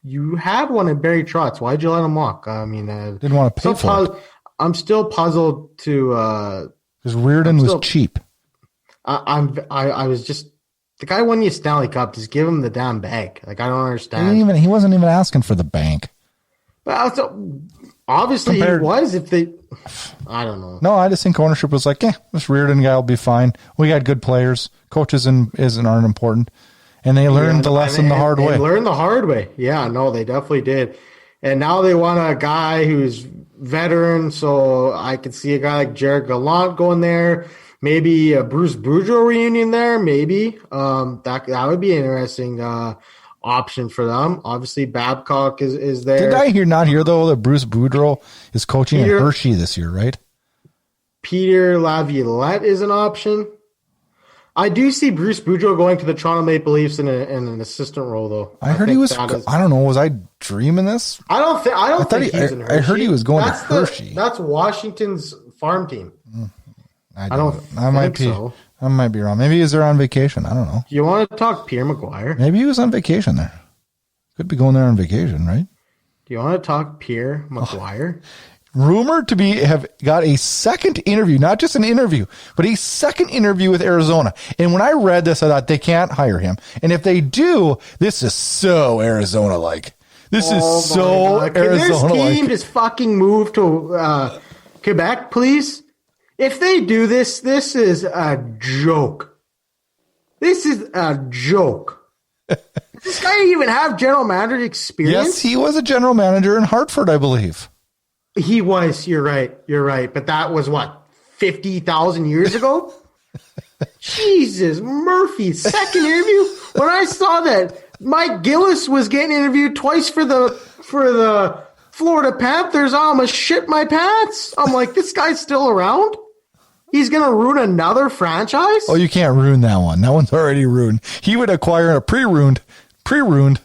you had one in Barry Trotz. Why'd you let him walk? I mean, Didn't want to pay for it. I'm still puzzled to. Because Reardon was cheap. I was just, the guy won you a Stanley Cup. Just give him the damn bag. Like, I don't understand. He wasn't even asking for the bank. But also, obviously he was. If they, I don't know. No, I just think ownership was like, this Reardon guy will be fine. We got good players. Coaches aren't important. And they learned the lesson the hard way. They learned the hard way. Yeah, no, they definitely did. And now they want a guy who's veteran. So I could see a guy like Jared Gallant going there. Maybe a Bruce Boudreau reunion there. Maybe that would be an interesting option for them. Obviously, Babcock is there. Did I not hear though that Bruce Boudreau is coaching at Hershey this year, right? Peter Laviolette is an option. I do see Bruce Boudreau going to the Toronto Maple Leafs in an assistant role, though. I heard he was. I don't know. Was I dreaming this? I don't think he's in Hershey. I heard he was going to Hershey. That's Washington's farm team. I don't think so. I might be wrong. Maybe he's there on vacation. I don't know. You want to talk Pierre McGuire? Maybe he was on vacation there. Could be going there on vacation, right? Do you want to talk Pierre McGuire? Rumored to have got a second interview, not just an interview, but a second interview with Arizona. And when I read this, I thought they can't hire him. And if they do, this is so Arizona-like. This is so Arizona-like. Can this team just fucking move to Quebec, please? If they do this, this is a joke. This is a joke. Does this guy even have general manager experience? Yes, he was a general manager in Hartford, I believe. He was. You're right. But that was what, 50,000 years ago? Jesus, Murphy, second interview. When I saw that Mike Gillis was getting interviewed twice for the Florida Panthers, I almost shit my pants. I'm like, this guy's still around? He's going to ruin another franchise? Oh, you can't ruin that one. That one's already ruined. He would acquire a pre-ruined. And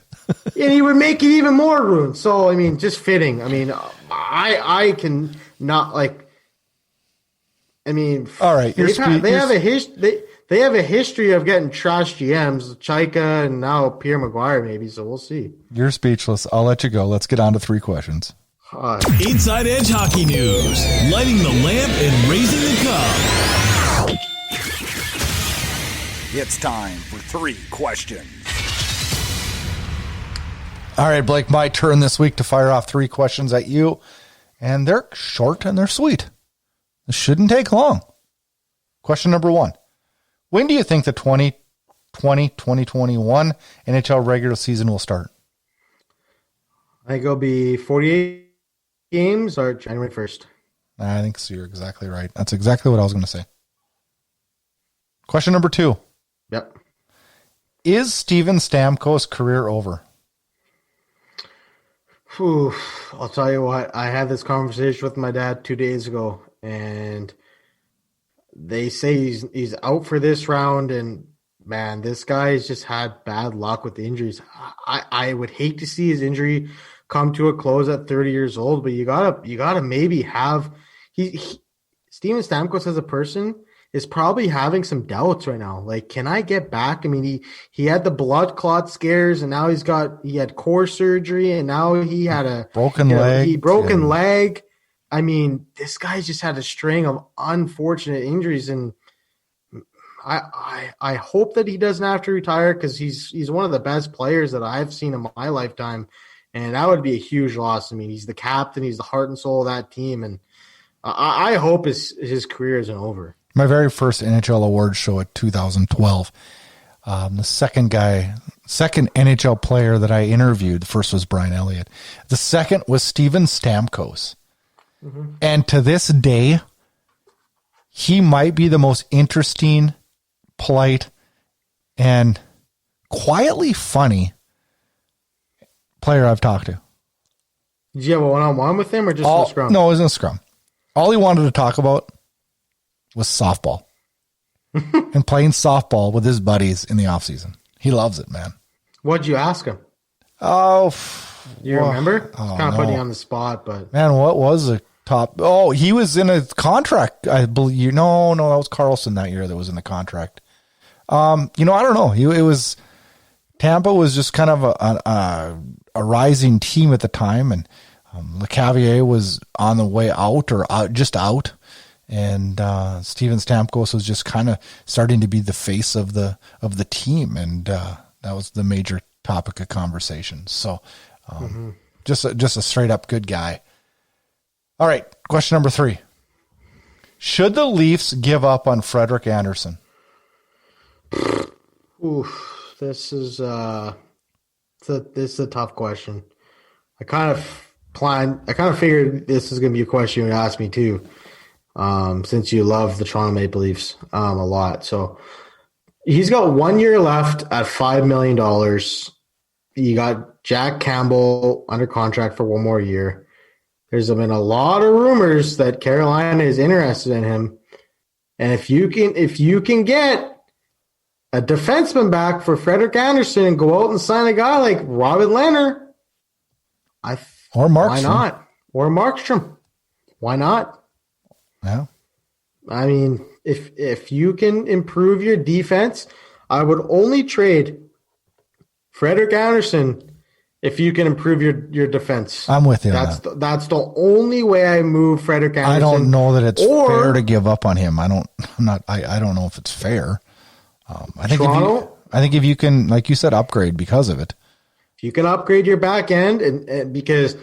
he would make it even more ruined. So, I mean, just fitting. I mean, I can not like. I mean, all right. They have a history of getting trash GMs, Chaika, and now Pierre McGuire, maybe. So we'll see. You're speechless. I'll let you go. Let's get on to 3 questions. Inside Edge Hockey News, lighting the lamp and raising the cup. It's time for 3 questions. All right, Blake, my turn this week to fire off 3 questions at you. And they're short and they're sweet. This shouldn't take long. Question number 1. When do you think the 2020-2021 NHL regular season will start? I think it'll be 48 games or January 1st. I think so. You're exactly right. That's exactly what I was going to say. Question number 2. Yep. Is Steven Stamkos' career over? I'll tell you what. I had this conversation with my dad 2 days ago, and they say he's out for this round. And man, this guy's just had bad luck with the injuries. I would hate to see his injury come to a close at 30 years old, but you gotta maybe have Steven Stamkos as a person is probably having some doubts right now. Like, can I get back? I mean, he had the blood clot scares, and now he had core surgery, and now he had a broken leg. I mean, this guy's just had a string of unfortunate injuries, and I hope that he doesn't have to retire, because he's one of the best players that I've seen in my lifetime, and that would be a huge loss. I mean, he's the captain, he's the heart and soul of that team, and I hope his career isn't over. My very first NHL awards show at 2012. The second NHL player that I interviewed, the first was Brian Elliott. The second was Steven Stamkos. Mm-hmm. And to this day, he might be the most interesting, polite, and quietly funny player I've talked to. Did you have a one-on-one with him or just in a scrum? No, it was in a scrum. All he wanted to talk about was softball and playing softball with his buddies in the off season. He loves it, man. What'd you ask him? Oh, do you remember? It's kind of putting you on the spot, but man, what was the top. Oh, he was in a contract. I believe. No, that was Carlson that year that was in the contract. I don't know. It was Tampa was just kind of a rising team at the time, and LeCavier was on the way out or just out, and Steven Stamkos was just kind of starting to be the face of the team, and that was the major topic of conversation. So, just a straight up good guy. All right, question number 3: should the Leafs give up on Frederick Anderson? Oof, this is a tough question. I kind of figured this is going to be a question you would ask me too, since you love the Toronto Maple Leafs a lot. So he's got 1 year left at $5 million. You got Jack Campbell under contract for 1 more year. There's been a lot of rumors that Carolina is interested in him, and if you can get a defenseman back for Frederick Anderson and go out and sign a guy like Robin Lehner, or Markstrom. Why not? Or Markstrom. Why not? Yeah. I mean, if you can improve your defense, I would only trade Frederick Anderson if you can improve your defense. I'm with you. That's the only way I move Frederick Anderson. I don't know that it's fair to give up on him. I don't know if it's fair. I think if you can, like you said, upgrade because of it. If you can upgrade your back end, and because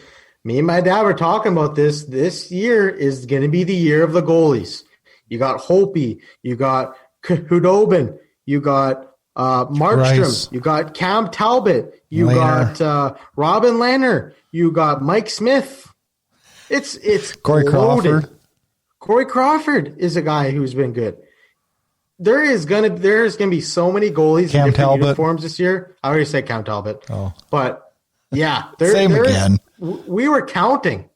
me and my dad were talking about this year is going to be the year of the goalies. You got Hopi, you got Hudobin, you got Markstrom, Rice. You got Cam Talbot, you Lehner. got Robin Lehner, you got Mike Smith. It's Corey loaded. Crawford. Corey Crawford is a guy who's been good. There's gonna be so many goalies in different uniforms this year. I already said Cam Talbot. Oh. But yeah, Same again. We were counting.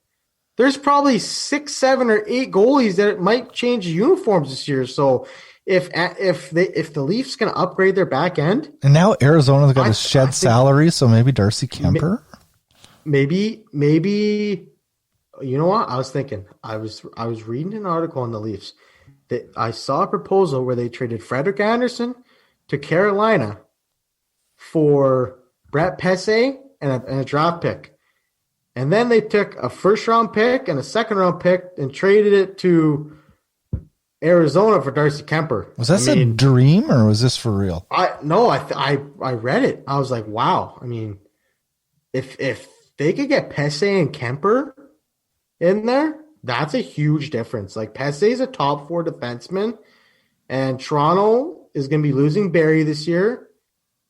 There's probably 6, 7, or 8 goalies that might change uniforms this year. So if the Leafs can upgrade their back end, and now Arizona's got to shed salary, so maybe Darcy Kemper. Maybe you know what I was thinking. I was reading an article on the Leafs. I saw a proposal where they traded Frederick Anderson to Carolina for Brett Pesce and a draft pick. And then they took a first-round pick and a second-round pick and traded it to Arizona for Darcy Kemper. Was that a dream or was this for real? I read it. I was like, wow. I mean, if they could get Pesce and Kemper in there, that's a huge difference. Like, Pesce is a top 4 defenseman, and Toronto is going to be losing Barrie this year.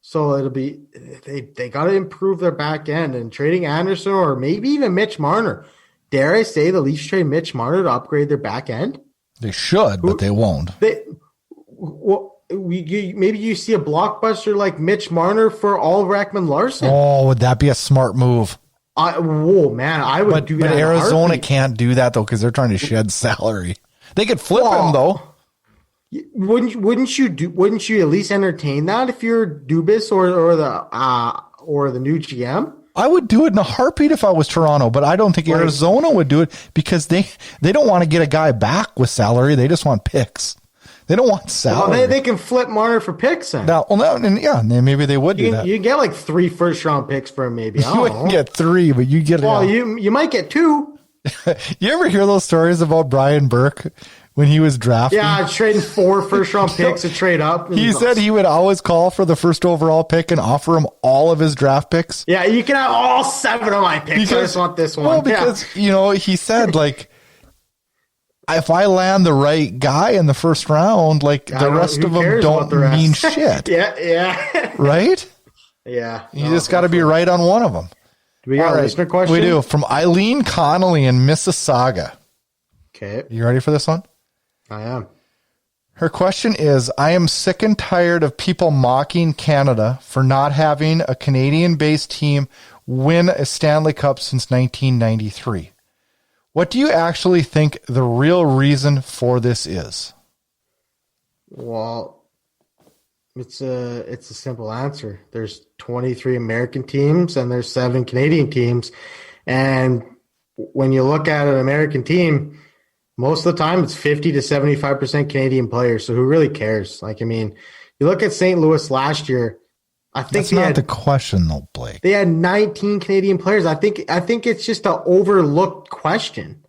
So it'll be they got to improve their back end, and trading Anderson or maybe even Mitch Marner. Dare I say the Leafs trade Mitch Marner to upgrade their back end? They should, but they won't. Maybe you see a blockbuster like Mitch Marner for Oliver Ekman-Larsson. Oh, would that be a smart move? I would do that. But Arizona can't do that though because they're trying to shed salary. They could flip him though. Wouldn't you at least entertain that if you're Dubas or the new GM? I would do it in a heartbeat if I was Toronto, but I don't think Arizona would do it because they don't want to get a guy back with salary. They just want picks. They don't want salary. Well, they can flip Marner for picks then. Maybe they would do that. You get like 3 first-round picks for him, maybe. You wouldn't get 3, but you get. Well, you might get 2. You ever hear those stories about Brian Burke when he was drafting? Yeah, trading 4 first-round picks to trade up. He said he would always call for the first overall pick and offer him all of his draft picks. Yeah, you can have all 7 of my picks. I just want this one. Well, because he said like, if I land the right guy in the first round, like the rest of them don't mean shit. Yeah. Right? Yeah. You just got to be right on one of them. Do we got a listener question? We do. From Eileen Connolly in Mississauga. Okay. You ready for this one? I am. Her question is, I am sick and tired of people mocking Canada for not having a Canadian-based team win a Stanley Cup since 1993. What do you actually think the real reason for this is? Well, it's a simple answer. There's 23 American teams and there's 7 Canadian teams, and when you look at an American team, most of the time it's 50 to 75% Canadian players. So who really cares? Like, I mean, you look at St. Louis last year. I think that's not the question, though, Blake. They had 19 Canadian players. I think it's just an overlooked question.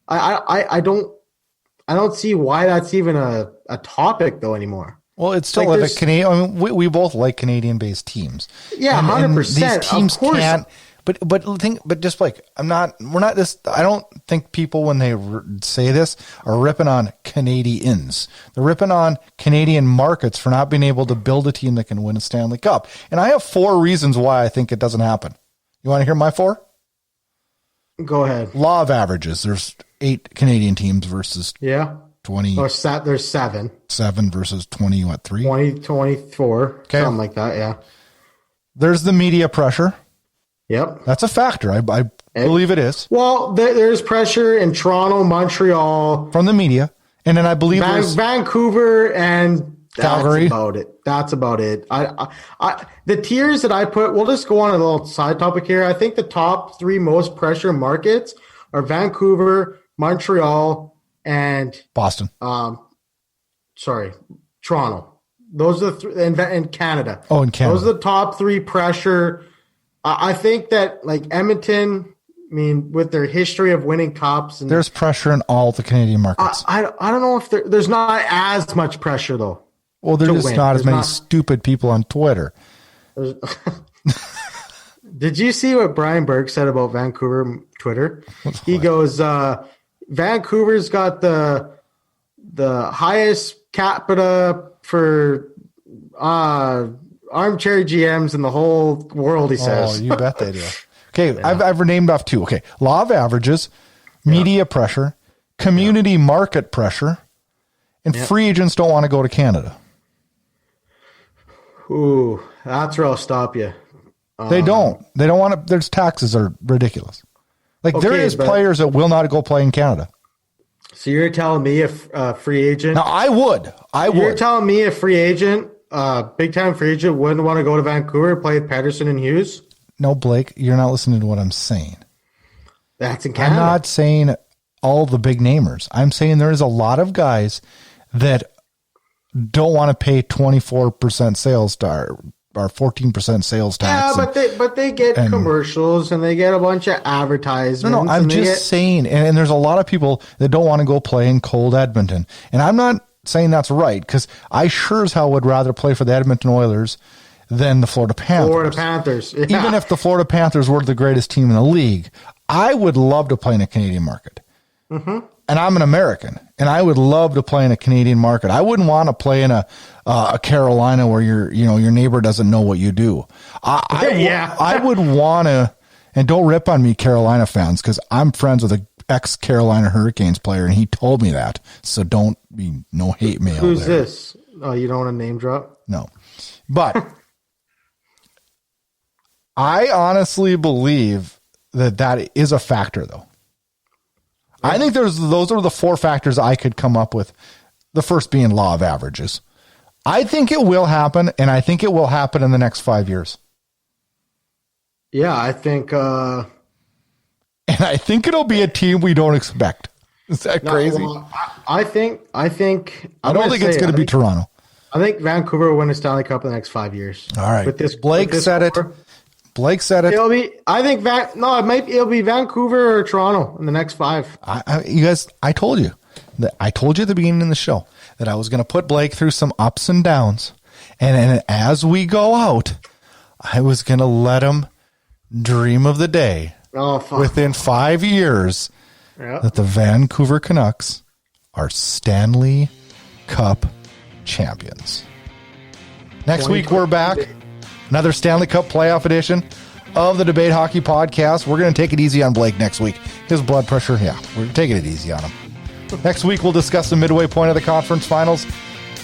I don't see why that's even a topic though anymore. Well, it's still like a Canadian. I mean, we both like Canadian-based teams. Yeah, 100%. These teams of course. can't. But just like we're not this. I don't think people when they say this are ripping on Canadians. They're ripping on Canadian markets for not being able to build a team that can win a Stanley Cup. And I have 4 reasons why I think it doesn't happen. You want to hear my 4? Go ahead. Law of averages. There's 8 Canadian teams versus 20. Or there's 7. 7 versus 20. What 3? 20, 24. Okay. Something like that. Yeah. There's the media pressure. Yep. That's a factor. I believe it is. Well, there's pressure in Toronto, Montreal. From the media. And then I believe Vancouver and Calgary. That's about it. The tiers that I put, we'll just go on a little side topic here. I think the top 3 most pressure markets are Vancouver, Montreal, and Boston. Toronto. Those are the 3, and Canada. Oh, in Canada. Those are the top 3 pressure. I think that like Edmonton, I mean, with their history of winning cups, and there's pressure in all the Canadian markets. I don't know if there's not as much pressure though. Well, there's just not as many stupid people on Twitter. Did you see what Brian Burke said about Vancouver Twitter? He goes, Vancouver's got the highest capita for armchair GMs in the whole world, he says. Oh, you bet they do. Okay, yeah. I've named off 2. Okay, law of averages, media pressure, community market pressure, and free agents don't want to go to Canada. Ooh, that's where I'll stop you. They don't want to. Their taxes are ridiculous. Like there is players that will not go play in Canada. So you're telling me if free agent? Now I would. You're telling me a free agent, big time free agent, wouldn't want to go to Vancouver and play with Pettersson and Hughes? No, Blake, you're not listening to what I'm saying. That's in Canada. I'm not saying all the big namers. I'm saying there is a lot of guys that don't want to pay 24% sales or 14% sales tax. Yeah, but they get commercials and they get a bunch of advertisements. No, I'm just saying, and there's a lot of people that don't want to go play in cold Edmonton. And I'm not saying that's right, because I sure as hell would rather play for the Edmonton Oilers than the Florida Panthers. Yeah. Even if the Florida Panthers were the greatest team in the league, I would love to play in a Canadian market. Mm-hmm. And I'm an American, and I would love to play in a Canadian market. I wouldn't want to play in a Carolina where your neighbor doesn't know what you do. I would want to, and don't rip on me, Carolina fans, because I'm friends with an ex-Carolina Hurricanes player, and he told me that. So don't be no hate mail. Who's this? Oh, you don't want to name drop? No, but I honestly believe that is a factor, though. I think those are the 4 factors I could come up with. The first being law of averages. I think it will happen, and I think it will happen in the next 5 years. Yeah, I think. And I think it'll be a team we don't expect. Is that crazy? Well, I think. I don't think it's going to be Toronto. I think Vancouver will win a Stanley Cup in the next 5 years. All right. Blake said it. Blake said it. It'll be. I think it'll be Vancouver or Toronto in the next 5. You guys, I told you at the beginning of the show that I was going to put Blake through some ups and downs, and as we go out, I was going to let him dream of the day within 5 years that the Vancouver Canucks are Stanley Cup champions. Next week we're back. Another Stanley Cup playoff edition of the Debate Hockey Podcast. We're going to take it easy on Blake next week. His blood pressure, we're taking it easy on him. Next week, we'll discuss the midway point of the conference finals,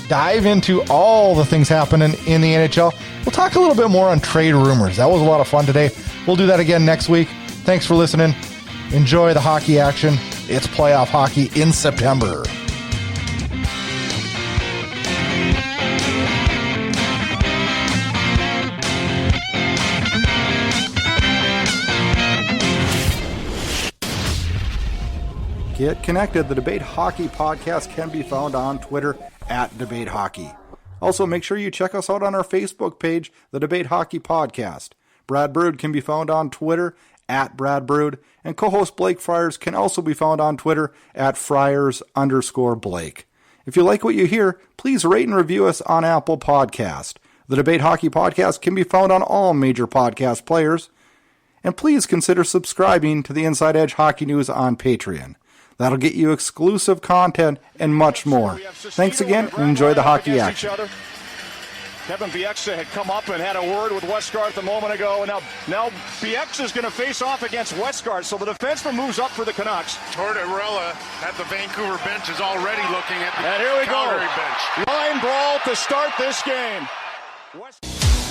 dive into all the things happening in the NHL. We'll talk a little bit more on trade rumors. That was a lot of fun today. We'll do that again next week. Thanks for listening. Enjoy the hockey action. It's playoff hockey in September. Get connected. The Debate Hockey Podcast can be found on Twitter at Debate Hockey. Also, make sure you check us out on our Facebook page, The Debate Hockey Podcast. Brad Burud can be found on Twitter at Brad Burud, and co-host Blake Friars can also be found on Twitter at Friars_Blake. If you like what you hear, please rate and review us on Apple Podcast. The Debate Hockey Podcast can be found on all major podcast players. And please consider subscribing to the Inside Edge Hockey News on Patreon. That'll get you exclusive content and much more. Thanks again, and enjoy the hockey action. Kevin Bieksa had come up and had a word with Westgard a moment ago, and now Bieksa is going to face off against Westgard, so the defenseman moves up for the Canucks. Tortorella at the Vancouver bench is already looking at the and here we Calgary go. bench. Line brawl to start this game.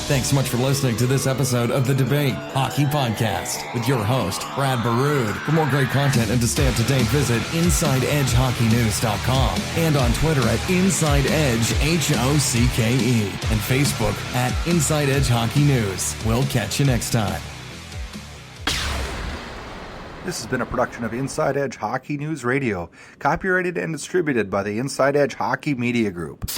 Thanks so much for listening to this episode of the Debate Hockey Podcast with your host, Brad Burud. For more great content and to stay up to date, visit InsideEdgeHockeyNews.com and on Twitter at InsideEdgeHOCKE and Facebook at Inside Edge Hockey News. We'll catch you next time. This has been a production of Inside Edge Hockey News Radio, copyrighted and distributed by the Inside Edge Hockey Media Group.